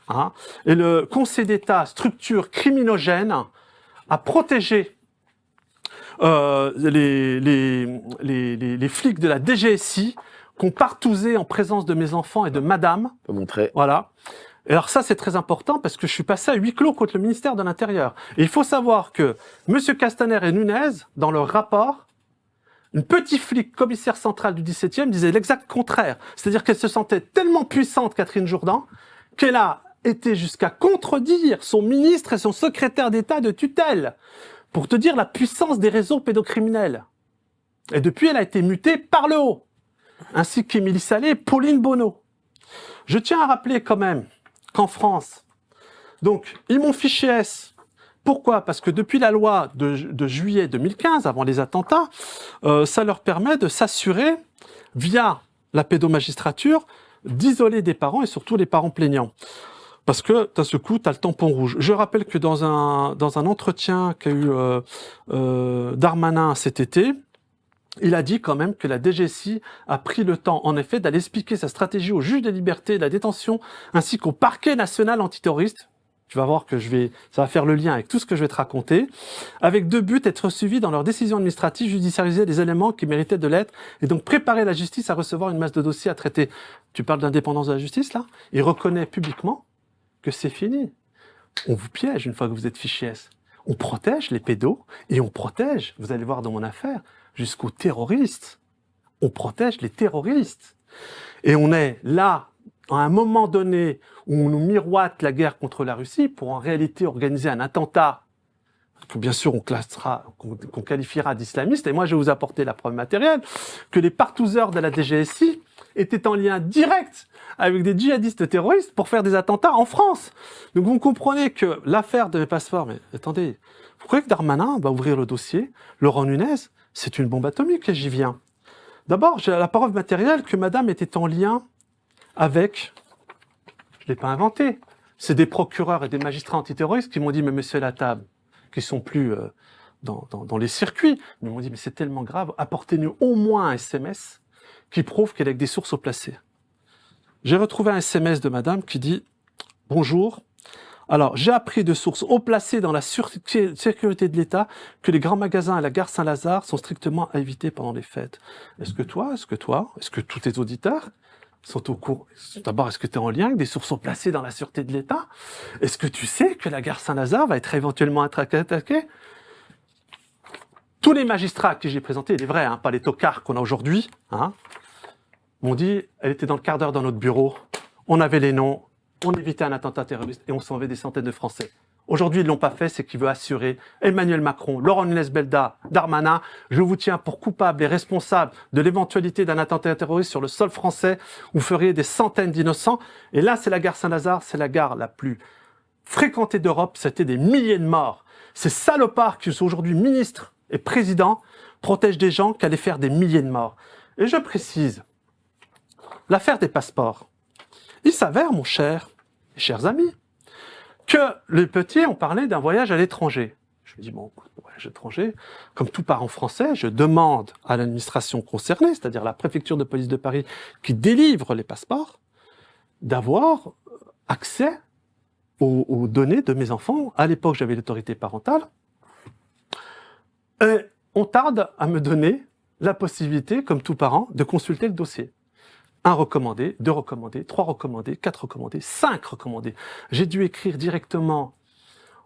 hein, et le Conseil d'État, structure criminogène, a protégé les flics de la DGSI qu'on partousait en présence de mes enfants et de madame.
On peut montrer.
Voilà. Et alors ça, c'est très important parce que je suis passé à huis clos contre le ministère de l'Intérieur. Et il faut savoir que M. Castaner et Nunez, dans leur rapport, une petite flic commissaire centrale du 17e disait l'exact contraire. C'est-à-dire qu'elle se sentait tellement puissante, Catherine Jourdan, qu'elle a été jusqu'à contredire son ministre et son secrétaire d'État de tutelle pour te dire la puissance des réseaux pédocriminels. Et depuis, elle a été mutée par le haut, ainsi qu'Émilie Salé et Pauline Bonneau. Je tiens à rappeler quand même qu'en France, donc, ils m'ont fiché S. Pourquoi? Parce que depuis la loi de juillet 2015, avant les attentats, ça leur permet de s'assurer, via la pédomagistrature, d'isoler des parents et surtout les parents plaignants. Parce que, d'un seul coup, tu as le tampon rouge. Je rappelle que dans un entretien qu'a eu Darmanin cet été, il a dit quand même que la DGSI a pris le temps, en effet, d'aller expliquer sa stratégie au juge des libertés et de la détention, ainsi qu'au parquet national antiterroriste. Tu vas voir que ça va faire le lien avec tout ce que je vais te raconter, avec deux buts: être suivi dans leurs décisions administratives, judiciariser les éléments qui méritaient de l'être, et donc préparer la justice à recevoir une masse de dossiers à traiter. Tu parles d'indépendance de la justice, là? Il reconnaît publiquement que c'est fini. On vous piège une fois que vous êtes fiché S. On protège les pédos, et on protège, vous allez voir dans mon affaire, jusqu'aux terroristes. On protège les terroristes. Et on est là, à un moment donné, où on nous miroite la guerre contre la Russie pour en réalité organiser un attentat que bien sûr qu'on qualifiera d'islamiste. Et moi, je vais vous apporter la preuve matérielle que les partouzeurs de la DGSI étaient en lien direct avec des djihadistes terroristes pour faire des attentats en France. Donc vous comprenez que l'affaire de mes passeports, mais attendez, vous croyez que Darmanin va ouvrir le dossier? Laurent Nunez, c'est une bombe atomique et j'y viens. D'abord, j'ai la preuve matérielle que madame était en lien avec, je ne l'ai pas inventé, c'est des procureurs et des magistrats antiterroristes qui m'ont dit, mais monsieur Lattable, qui sont plus dans les circuits, ils m'ont dit, mais c'est tellement grave, apportez-nous au moins un SMS qui prouve qu'elle est avec des sources haut placées. J'ai retrouvé un SMS de madame qui dit « Bonjour, alors j'ai appris de sources haut placées dans la sécurité de l'État que les grands magasins à la gare Saint-Lazare sont strictement à éviter pendant les fêtes. Est-ce que tous tes auditeurs sont au courant? D'abord, est-ce que tu es en lien avec des sources haut placées dans la sûreté de l'État? Est-ce que tu sais que la gare Saint-Lazare va être éventuellement attaquée ?» Tous les magistrats à qui j'ai présenté, les vrais, pas les tocards qu'on a aujourd'hui, m'ont dit, elle était dans le quart d'heure dans notre bureau, on avait les noms, on évitait un attentat terroriste et on sauvait des centaines de Français. Aujourd'hui, ils ne l'ont pas fait, c'est qu'il veut assurer Emmanuel Macron, Laurent Nunez-Belda, Darmanin, je vous tiens pour coupable et responsable de l'éventualité d'un attentat terroriste sur le sol français, où vous feriez des centaines d'innocents. Et là, c'est la gare Saint-Lazare, c'est la gare la plus fréquentée d'Europe, c'était des milliers de morts. Ces salopards qui sont aujourd'hui ministres et présidents protègent des gens qui allaient faire des milliers de morts. Et je précise, l'affaire des passeports. Il s'avère, mon cher et chers amis, que les petits ont parlé d'un voyage à l'étranger. Je me dis, bon, voyage à l'étranger, comme tout parent français, je demande à l'administration concernée, c'est-à-dire la préfecture de police de Paris qui délivre les passeports, d'avoir accès aux données de mes enfants. À l'époque, j'avais l'autorité parentale. Et on tarde à me donner la possibilité, comme tout parent, de consulter le dossier. 1 recommandé, 2 recommandés, 3 recommandés, 4 recommandés, 5 recommandés. J'ai dû écrire directement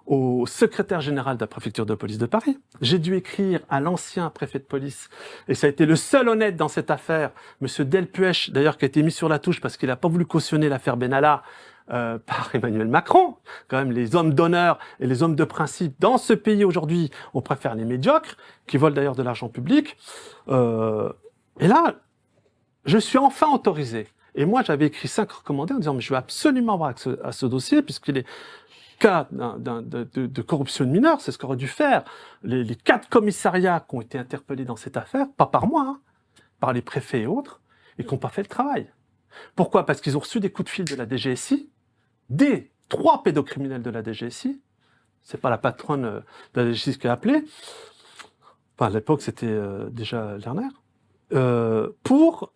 au secrétaire général de la préfecture de police de Paris. J'ai dû écrire à l'ancien préfet de police, et ça a été le seul honnête dans cette affaire, monsieur Delpuech, d'ailleurs, qui a été mis sur la touche parce qu'il n'a pas voulu cautionner l'affaire Benalla par Emmanuel Macron. Quand même, les hommes d'honneur et les hommes de principe dans ce pays aujourd'hui, on préfère les médiocres, qui volent d'ailleurs de l'argent public. Et là, je suis enfin autorisé. Et moi, j'avais écrit 5 recommandés en disant, mais je veux absolument avoir accès à ce dossier, puisqu'il est cas de corruption de mineurs, c'est ce qu'aurait dû faire les 4 commissariats qui ont été interpellés dans cette affaire, pas par moi, par les préfets et autres, et qui n'ont pas fait le travail. Pourquoi? Parce qu'ils ont reçu des coups de fil de la DGSI, des 3 pédocriminels de la DGSI, c'est pas la patronne de la DGSI qui a appelé, enfin, à l'époque c'était déjà Lerner, pour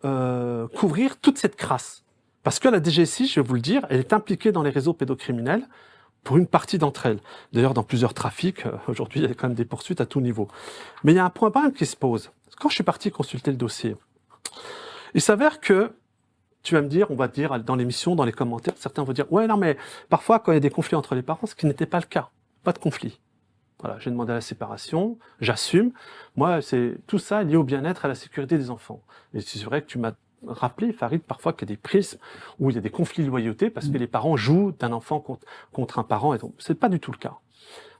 couvrir toute cette crasse. Parce que la DGSI, je vais vous le dire, elle est impliquée dans les réseaux pédocriminels pour une partie d'entre elles. D'ailleurs, dans plusieurs trafics, aujourd'hui, il y a quand même des poursuites à tout niveau. Mais il y a un point qui se pose. Quand je suis parti consulter le dossier, il s'avère que, tu vas me dire, on va dire dans l'émission, dans les commentaires, certains vont dire « Ouais, non, mais parfois, quand il y a des conflits entre les parents, ce qui n'était pas le cas. Pas de conflit. » Voilà, j'ai demandé la séparation, j'assume. Moi, c'est tout ça lié au bien-être et à la sécurité des enfants. Et c'est vrai que tu m'as rappelé, Farid, parfois qu'il y a des prismes où il y a des conflits de loyauté parce que les parents jouent d'un enfant contre un parent. Et donc, c'est pas du tout le cas.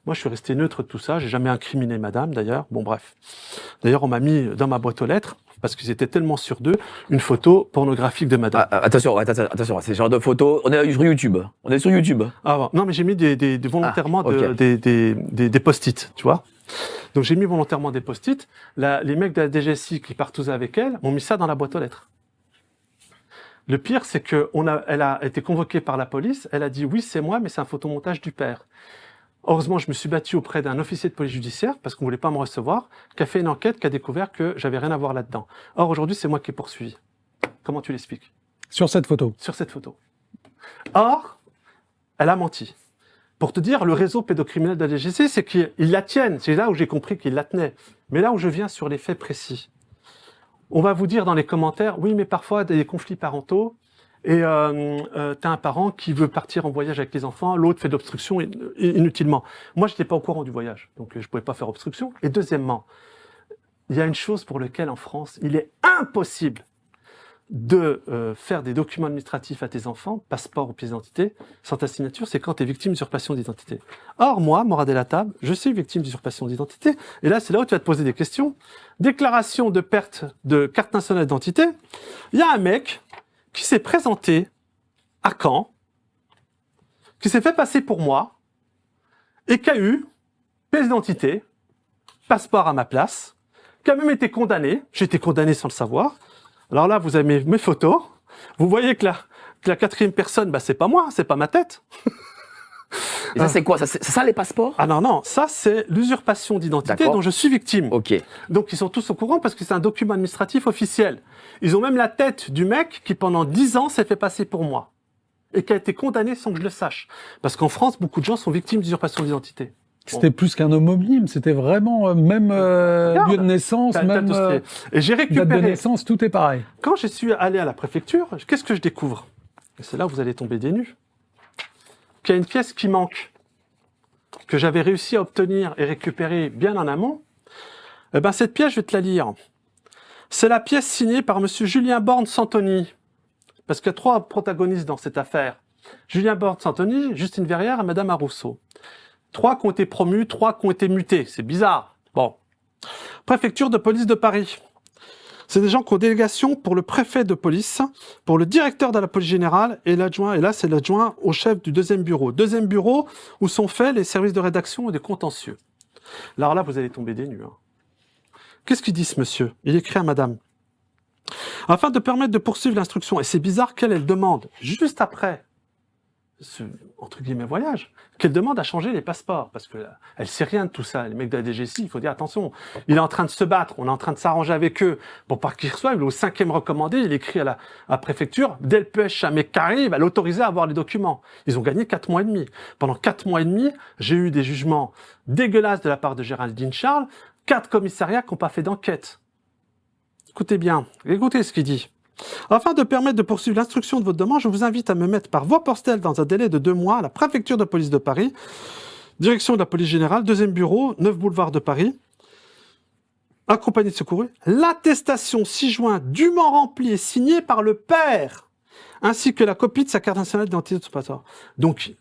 Moi, je suis resté neutre de tout ça. J'ai jamais incriminé madame, d'ailleurs. Bon, bref. D'ailleurs, on m'a mis dans ma boîte aux lettres, parce qu'ils étaient tellement sûrs d'eux, une photo pornographique de madame.
Attention, c'est ce genre de photo. On est sur YouTube. On est sur YouTube.
Ah bon. Non, mais j'ai mis volontairement des post-it, tu vois. Donc j'ai mis volontairement des post-it. Les mecs de la DGSI qui partouzaient avec elle m'ont mis ça dans la boîte aux lettres. Le pire, c'est qu'elle a été convoquée par la police. Elle a dit oui, c'est moi, mais c'est un photomontage du père. Heureusement, je me suis battu auprès d'un officier de police judiciaire parce qu'on voulait pas me recevoir, qui a fait une enquête, qui a découvert que j'avais rien à voir là-dedans. Or, aujourd'hui, c'est moi qui ai poursuivi. Comment tu l'expliques?
Sur cette photo.
Sur cette photo. Or, elle a menti. Pour te dire, le réseau pédocriminel de la DGSI, c'est qu'ils la tiennent. C'est là où j'ai compris qu'ils la tenaient. Mais là où je viens sur les faits précis. On va vous dire dans les commentaires, oui, mais parfois, il y a des conflits parentaux, et t'as un parent qui veut partir en voyage avec les enfants, l'autre fait de l'obstruction inutilement. Moi, je n'étais pas au courant du voyage, donc je pouvais pas faire obstruction. Et deuxièmement, il y a une chose pour laquelle en France, il est impossible de faire des documents administratifs à tes enfants, passeport ou pièce d'identité, sans ta signature, c'est quand tu es victime d'usurpation d'identité. Or, moi, Morad El Lattable, je suis victime d'usurpation d'identité, et là, c'est là où tu vas te poser des questions. Déclaration de perte de carte nationale d'identité, il y a un mec qui s'est présenté à Caen, qui s'est fait passer pour moi, et qui a eu pièce d'identité, passeport à ma place, qui a même été condamné, j'ai été condamné sans le savoir. Alors là, vous avez mes photos, vous voyez que là, La quatrième personne, c'est pas moi, c'est pas ma tête.
Et ça, c'est quoi? C'est ça les passeports?
Ah non, ça c'est l'usurpation d'identité
D'accord.
dont je suis victime.
Ok.
Donc ils sont tous au courant parce que c'est un document administratif officiel. Ils ont même la tête du mec qui pendant 10 ans s'est fait passer pour moi et qui a été condamné sans que je le sache. Parce qu'en France, beaucoup de gens sont victimes d'usurpation d'identité.
C'était plus qu'un homonyme, c'était vraiment même lieu de naissance,
T'as
même
le dossier. Et j'ai
date de
récupéré.
naissance, tout est pareil.
Quand je suis allé à la préfecture, qu'est-ce que je découvre? Et c'est là où vous allez tomber des nues. Qu'il y a une pièce qui manque, que j'avais réussi à obtenir et récupérer bien en amont. Eh ben, cette pièce, je vais te la lire. C'est la pièce signée par monsieur Julien Borne-Santoni. Parce qu'il y a 3 protagonistes dans cette affaire. Julien Borne-Santoni, Justine Verrière et madame Arrousseau. 3 qui ont été promus, 3 qui ont été mutés. C'est bizarre. Bon. Préfecture de police de Paris. C'est des gens qui ont délégation pour le préfet de police, pour le directeur de la police générale et l'adjoint. Et là, c'est l'adjoint au chef du 2e bureau. 2e bureau où sont faits les services de rédaction et de contentieux. Alors là, vous allez tomber des nues. Qu'est-ce qu'il dit ce monsieur? Il écrit à madame. Afin de permettre de poursuivre l'instruction, et c'est bizarre qu'elle demande, juste après ce, entre guillemets, voyage, qu'elle demande à changer les passeports, parce qu'elle sait rien de tout ça. Les mecs de la DGSI, il faut dire attention, il est en train de se battre, on est en train de s'arranger avec eux pour pas qu'ils reçoivent. Il est au 5e recommandé, il écrit à la préfecture, dès le pêche, un mec qui arrive, à l'autoriser à avoir les documents. Ils ont gagné 4 mois et demi. Pendant 4 mois et demi, j'ai eu des jugements dégueulasses de la part de Géraldine Charles, 4 commissariats qui n'ont pas fait d'enquête. Écoutez bien, écoutez ce qu'il dit. Afin de permettre de poursuivre l'instruction de votre demande, je vous invite à me mettre par voie postale dans un délai de 2 mois à la préfecture de police de Paris, direction de la police générale, 2e bureau, 9 boulevard de Paris, accompagné de secourus, l'attestation 6 juin dûment remplie et signée par le père, ainsi que la copie de sa carte nationale d'identité de son passeport. Donc,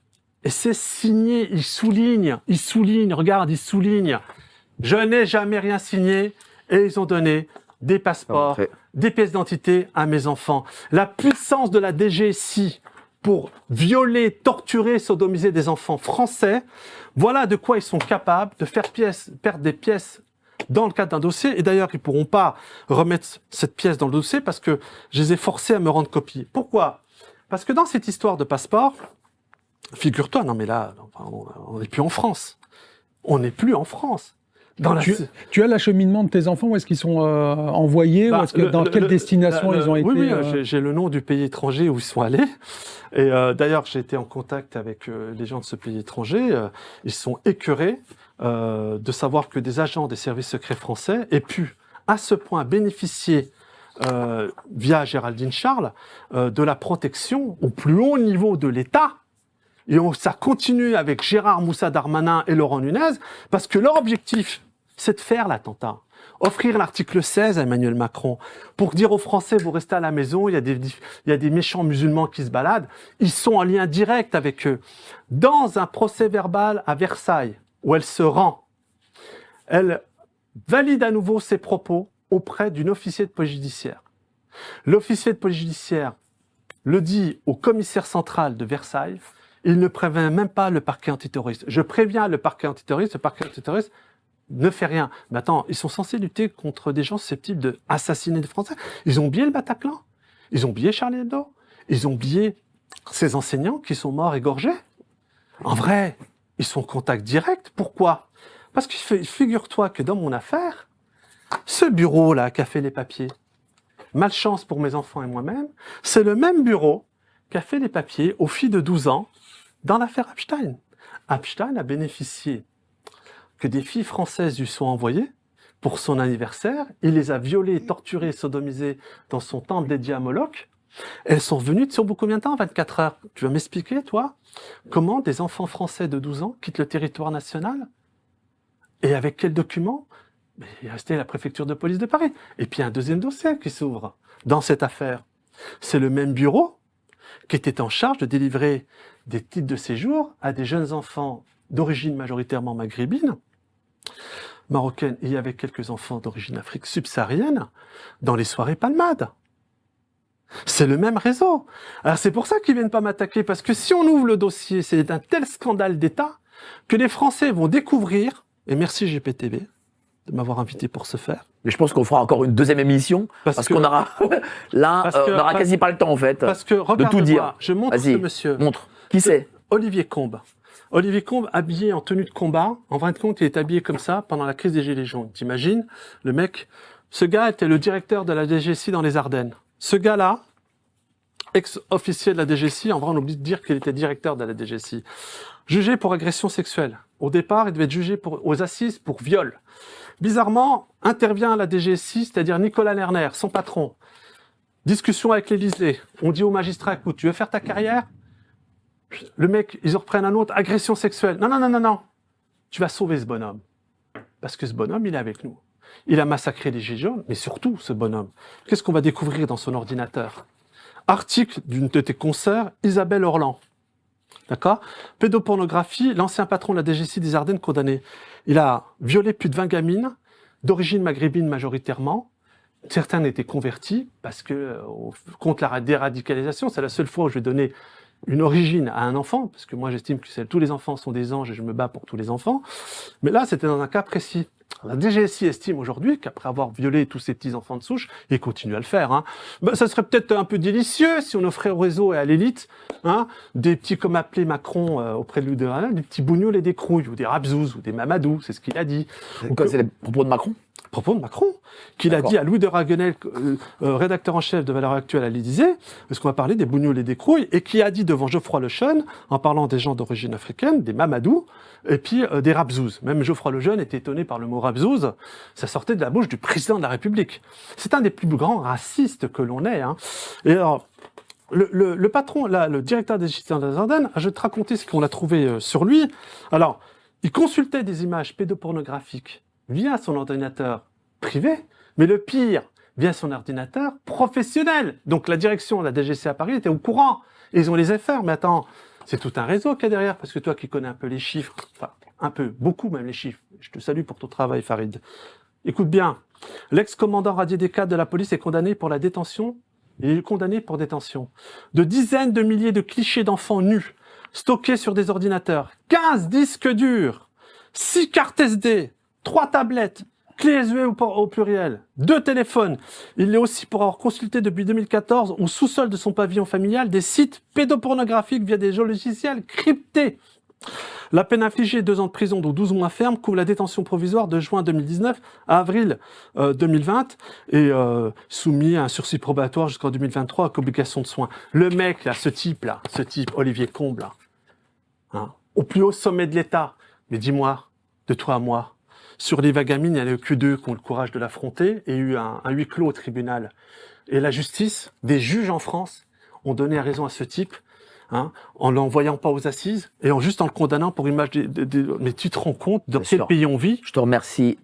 et c'est signé, il souligne, regarde, il souligne. Je n'ai jamais rien signé et ils ont donné des passeports, des pièces d'identité à mes enfants. La puissance de la DGSI pour violer, torturer, sodomiser des enfants français, voilà de quoi ils sont capables de faire perdre des pièces dans le cadre d'un dossier. Et d'ailleurs, ils ne pourront pas remettre cette pièce dans le dossier parce que je les ai forcés à me rendre copie. Pourquoi? Parce que dans cette histoire de passeport, figure-toi, non mais là, on n'est plus en France. On n'est plus en France.
Tu as l'acheminement de tes enfants, où est-ce qu'ils sont envoyés, dans quelle destination ils ont été?
Oui, j'ai le nom du pays étranger où ils sont allés. Et d'ailleurs, j'ai été en contact avec les gens de ce pays étranger. Ils sont écœurés de savoir que des agents des services secrets français aient pu, à ce point, bénéficier, via Géraldine Charles, de la protection au plus haut niveau de l'État. Et ça continue avec Gérard Moussa Darmanin et Laurent Nunez, parce que leur objectif, c'est de faire l'attentat. Offrir l'article 16 à Emmanuel Macron pour dire aux Français, vous restez à la maison, il y a des méchants musulmans qui se baladent. Ils sont en lien direct avec eux. Dans un procès verbal à Versailles, où elle se rend, elle valide à nouveau ses propos auprès d'une officier de police judiciaire. L'officier de police judiciaire le dit au commissaire central de Versailles, il ne prévient même pas le parquet antiterroriste. Je préviens le parquet antiterroriste ne fait rien. Mais attends, ils sont censés lutter contre des gens susceptibles d'assassiner des Français. Ils ont oublié le Bataclan. Ils ont oublié Charlie Hebdo. Ils ont oublié ces enseignants qui sont morts égorgés. En vrai, ils sont en contact direct. Pourquoi? Parce que figure-toi que dans mon affaire, ce bureau-là qui a fait les papiers, malchance pour mes enfants et moi-même, c'est le même bureau qui a fait les papiers aux filles de 12 ans dans l'affaire Epstein. Epstein a bénéficié que des filles françaises lui sont envoyées pour son anniversaire. Il les a violées, torturées, sodomisées dans son temple dédié à Moloch. Elles sont revenues sur combien de temps? 24 heures. Tu vas m'expliquer, toi, comment des enfants français de 12 ans quittent le territoire national? Et avec quels documents? Il est resté à la préfecture de police de Paris. Et puis un deuxième dossier qui s'ouvre dans cette affaire. C'est le même bureau qui était en charge de délivrer des titres de séjour à des jeunes enfants d'origine majoritairement maghrébine, marocaine, et il y avait quelques enfants d'origine Afrique subsaharienne dans les soirées palmades. C'est le même réseau. Alors c'est pour ça qu'ils viennent pas m'attaquer, parce que si on ouvre le dossier, c'est un tel scandale d'État que les Français vont découvrir, et merci GPTV de m'avoir invité pour ce faire,
Mais je pense qu'on fera encore une deuxième émission parce qu'on aura là, on aura quasi pas le temps en fait
Parce que
de tout dire.
regarde-moi, je montre ce monsieur.
Montre. Qui c'est?
Olivier Combes. Olivier Combes, habillé en tenue de combat. En fin de compte, il est habillé comme ça pendant la crise des Gilets jaunes. T'imagines? Le mec, ce gars était le directeur de la DGSI dans les Ardennes. Ce gars-là, ex-officier de la DGSI, en vrai, on oublie de dire qu'il était directeur de la DGSI. Jugé pour agression sexuelle. Au départ, il devait être jugé aux assises pour viol. Bizarrement, intervient à la DGSI, c'est-à-dire Nicolas Lerner, son patron. Discussion avec l'Élysée. On dit au magistrat, écoute, tu veux faire ta carrière? Le mec, ils en reprennent un autre, agression sexuelle. Non. Tu vas sauver ce bonhomme. Parce que ce bonhomme, il est avec nous. Il a massacré les Gilets jaunes, mais surtout, ce bonhomme. Qu'est-ce qu'on va découvrir dans son ordinateur? Article d'une de tes consoeurs, Isabelle Orlan. D'accord? Pédopornographie, l'ancien patron de la DGSI des Ardennes condamné. Il a violé plus de 20 gamines, d'origine maghrébine majoritairement. Certains étaient convertis parce que contre la déradicalisation, c'est la seule fois où je vais donner une origine à un enfant, parce que moi j'estime que tous les enfants sont des anges et je me bats pour tous les enfants. Mais là, c'était dans un cas précis. La DGSI estime aujourd'hui qu'après avoir violé tous ces petits enfants de souche, et continue à le faire, hein, ça serait peut-être un peu délicieux si on offrait au réseau et à l'élite des petits, comme appelé Macron auprès de Louis de Ranel, des petits bougnoules et des crouilles, ou des rabzouz, ou des mamadou, c'est ce qu'il a dit.
C'est les propos de Macron?
Propos de Macron, qu'il a dit à Louis de Raguenel, rédacteur en chef de Valeurs Actuelles à l'Élysée, parce qu'on va parler des bougnoules et des crouilles, et qui a dit devant Geoffroy Lejeune, en parlant des gens d'origine africaine, des mamadou, et puis des rabzouz. Même Geoffroy Lejeune était étonné par le mot rabzouz, ça sortait de la bouche du président de la République. C'est un des plus grands racistes que l'on ait. Hein. Et alors, le patron, là, le directeur des Gilets des Ardennes, je vais te raconter ce qu'on a trouvé sur lui. Alors, il consultait des images pédopornographiques via son ordinateur privé, mais le pire, via son ordinateur professionnel. Donc la direction de la DGSI à Paris était au courant. Et ils ont les affaires, mais attends, c'est tout un réseau qu'il y a derrière, parce que toi qui connais un peu les chiffres, enfin un peu, beaucoup même les chiffres, je te salue pour ton travail Farid. Écoute bien, l'ex-commandant radié des cadres de la police est condamné pour la détention, il est condamné pour détention de dizaines de milliers de clichés d'enfants nus, stockés sur des ordinateurs, 15 disques durs, 6 cartes SD, 3 tablettes, clés USB au pluriel, 2 téléphones. Il est aussi pour avoir consulté depuis 2014 au sous-sol de son pavillon familial des sites pédopornographiques via des logiciels cryptés. La peine infligée, 2 ans de prison dont 12 mois ferme, couvre la détention provisoire de juin 2019 à avril 2020 et soumis à un sursis probatoire jusqu'en 2023 avec obligation de soins. Le mec, là, ce type, Olivier Combes, là, hein, au plus haut sommet de l'État. Mais dis-moi, de toi à moi, sur les vagamines, il n'y en a eu que 2 qui ont le courage de l'affronter et eu un huis clos au tribunal. Et la justice, des juges en France, ont donné raison à ce type, hein, en l'envoyant pas aux assises et juste en le condamnant pour image Mais tu te rends compte dans quel pays on vit?
Je te remercie,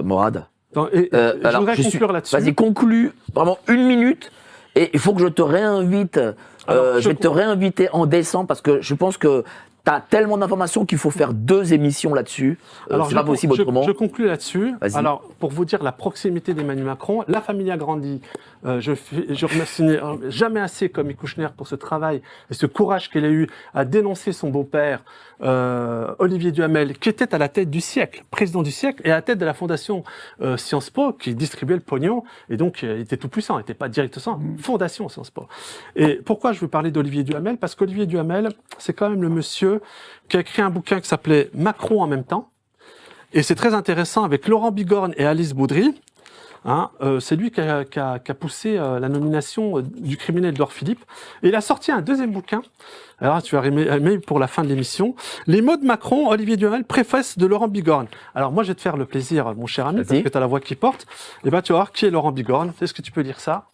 Morad.
Je voudrais conclure là-dessus.
Vas-y, conclue, vraiment 1 minute. Et il faut que je te réinvite. Je vais te réinviter en décembre parce que je pense que tu as tellement d'informations qu'il faut faire 2 émissions là-dessus. C'est pas possible autrement.
Je conclue là-dessus. Alors, pour vous dire la proximité d'Emmanuel Macron, la famille a grandi. Je remercie jamais assez Comy Kouchner pour ce travail et ce courage qu'elle a eu à dénoncer son beau-père, Olivier Duhamel, qui était à la tête du siècle, président du siècle, et à la tête de la fondation Sciences Po, qui distribuait le pognon, et donc il était tout puissant, il n'était pas directement fondation Sciences Po. Et pourquoi je veux parler d'Olivier Duhamel? Parce qu'Olivier Duhamel, c'est quand même le monsieur qui a écrit un bouquin qui s'appelait Macron en même temps, et c'est très intéressant avec Laurent Bigorne et Alice Baudry. Hein, c'est lui qui a poussé la nomination du criminel Édouard Philippe. Et il a sorti un 2e bouquin. Alors, tu vas aimer pour la fin de l'émission. Les mots de Macron, Olivier Duhamel, préface de Laurent Bigorne. Alors, moi, je vais te faire le plaisir, mon cher ami, parce que tu as la voix qui porte. Et ben, tu vas voir qui est Laurent Bigorne. Est-ce que tu peux dire ça?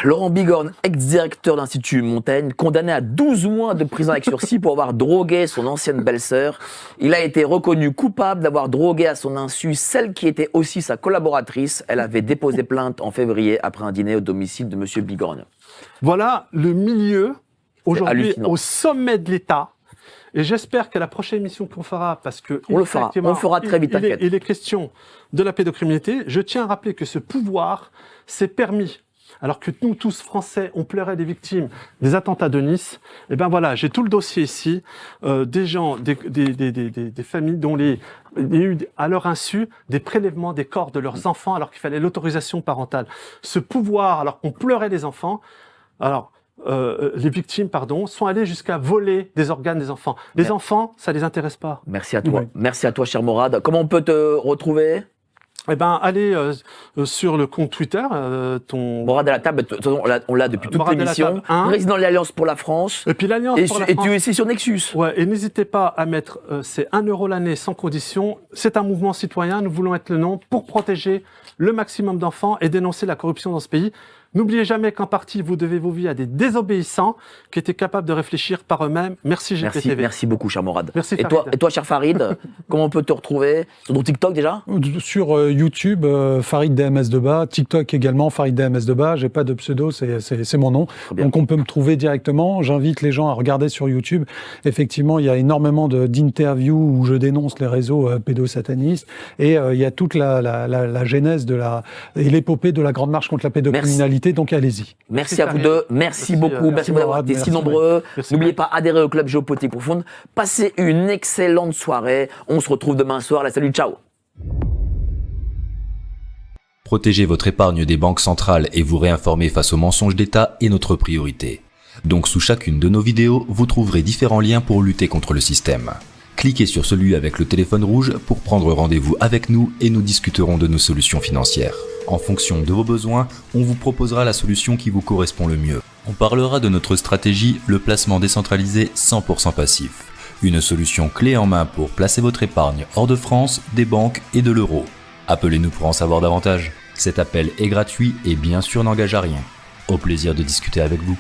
Laurent Bigorne, ex-directeur de l'Institut Montaigne, condamné à 12 mois de prison avec sursis pour avoir drogué son ancienne belle-sœur. Il a été reconnu coupable d'avoir drogué à son insu celle qui était aussi sa collaboratrice. Elle avait déposé plainte en février après un dîner au domicile de M. Bigorne.
Voilà le milieu, aujourd'hui, au sommet de l'État. Et j'espère qu'à la prochaine émission qu'on fera, parce que...
On le fera très vite, t'inquiète.
Il est question de la pédocriminalité. Je tiens à rappeler que ce pouvoir s'est permis alors que nous tous Français, on pleurait des victimes des attentats de Nice. Et ben voilà, j'ai tout le dossier ici, des gens, des familles dont il y a eu à leur insu des prélèvements des corps de leurs enfants alors qu'il fallait l'autorisation parentale. Ce pouvoir, alors qu'on pleurait les enfants, alors les victimes, sont allées jusqu'à voler des organes des enfants. Les enfants, ça les intéresse pas.
Merci à toi. Merci à toi, cher Morad. Comment on peut te retrouver ?
Eh ben, allez sur le compte Twitter,
Morad à la table, on l'a depuis toute l'émission. Président de l'Alliance pour la France.
Et puis l'Alliance pour la France.
Et tu es aussi sur Nexus.
Ouais, et n'hésitez pas à mettre, c'est 1 € l'année sans condition. C'est un mouvement citoyen, nous voulons être le nom pour protéger le maximum d'enfants et dénoncer la corruption dans ce pays. N'oubliez jamais qu'en partie, vous devez vos vies à des désobéissants qui étaient capables de réfléchir par eux-mêmes. Merci GPTV.
Merci beaucoup, cher Morad.
Merci,
et toi, cher Farid, comment on peut te retrouver ? Sur ton TikTok déjà ?
Sur YouTube, Farid DMS de bas. TikTok également, Farid DMS de bas. J'ai pas de pseudo, c'est mon nom. Donc on peut me trouver directement. J'invite les gens à regarder sur YouTube. Effectivement, il y a énormément d'interviews où je dénonce les réseaux pédosatanistes. Et il y a toute la genèse et l'épopée de la Grande Marche contre la pédocriminalité. Donc allez-y.
Merci à vous deux. Merci beaucoup. Merci d'avoir été si nombreux. N'oubliez pas, adhérez au Club Géopolitique Profonde. Passez une excellente soirée. On se retrouve demain soir. La salut, ciao.
Protéger votre épargne des banques centrales et vous réinformer face aux mensonges d'État est notre priorité. Donc sous chacune de nos vidéos, vous trouverez différents liens pour lutter contre le système. Cliquez sur celui avec le téléphone rouge pour prendre rendez-vous avec nous et nous discuterons de nos solutions financières. En fonction de vos besoins, on vous proposera la solution qui vous correspond le mieux. On parlera de notre stratégie, le placement décentralisé 100% passif. Une solution clé en main pour placer votre épargne hors de France, des banques et de l'euro. Appelez-nous pour en savoir davantage. Cet appel est gratuit et bien sûr n'engage à rien. Au plaisir de discuter avec vous.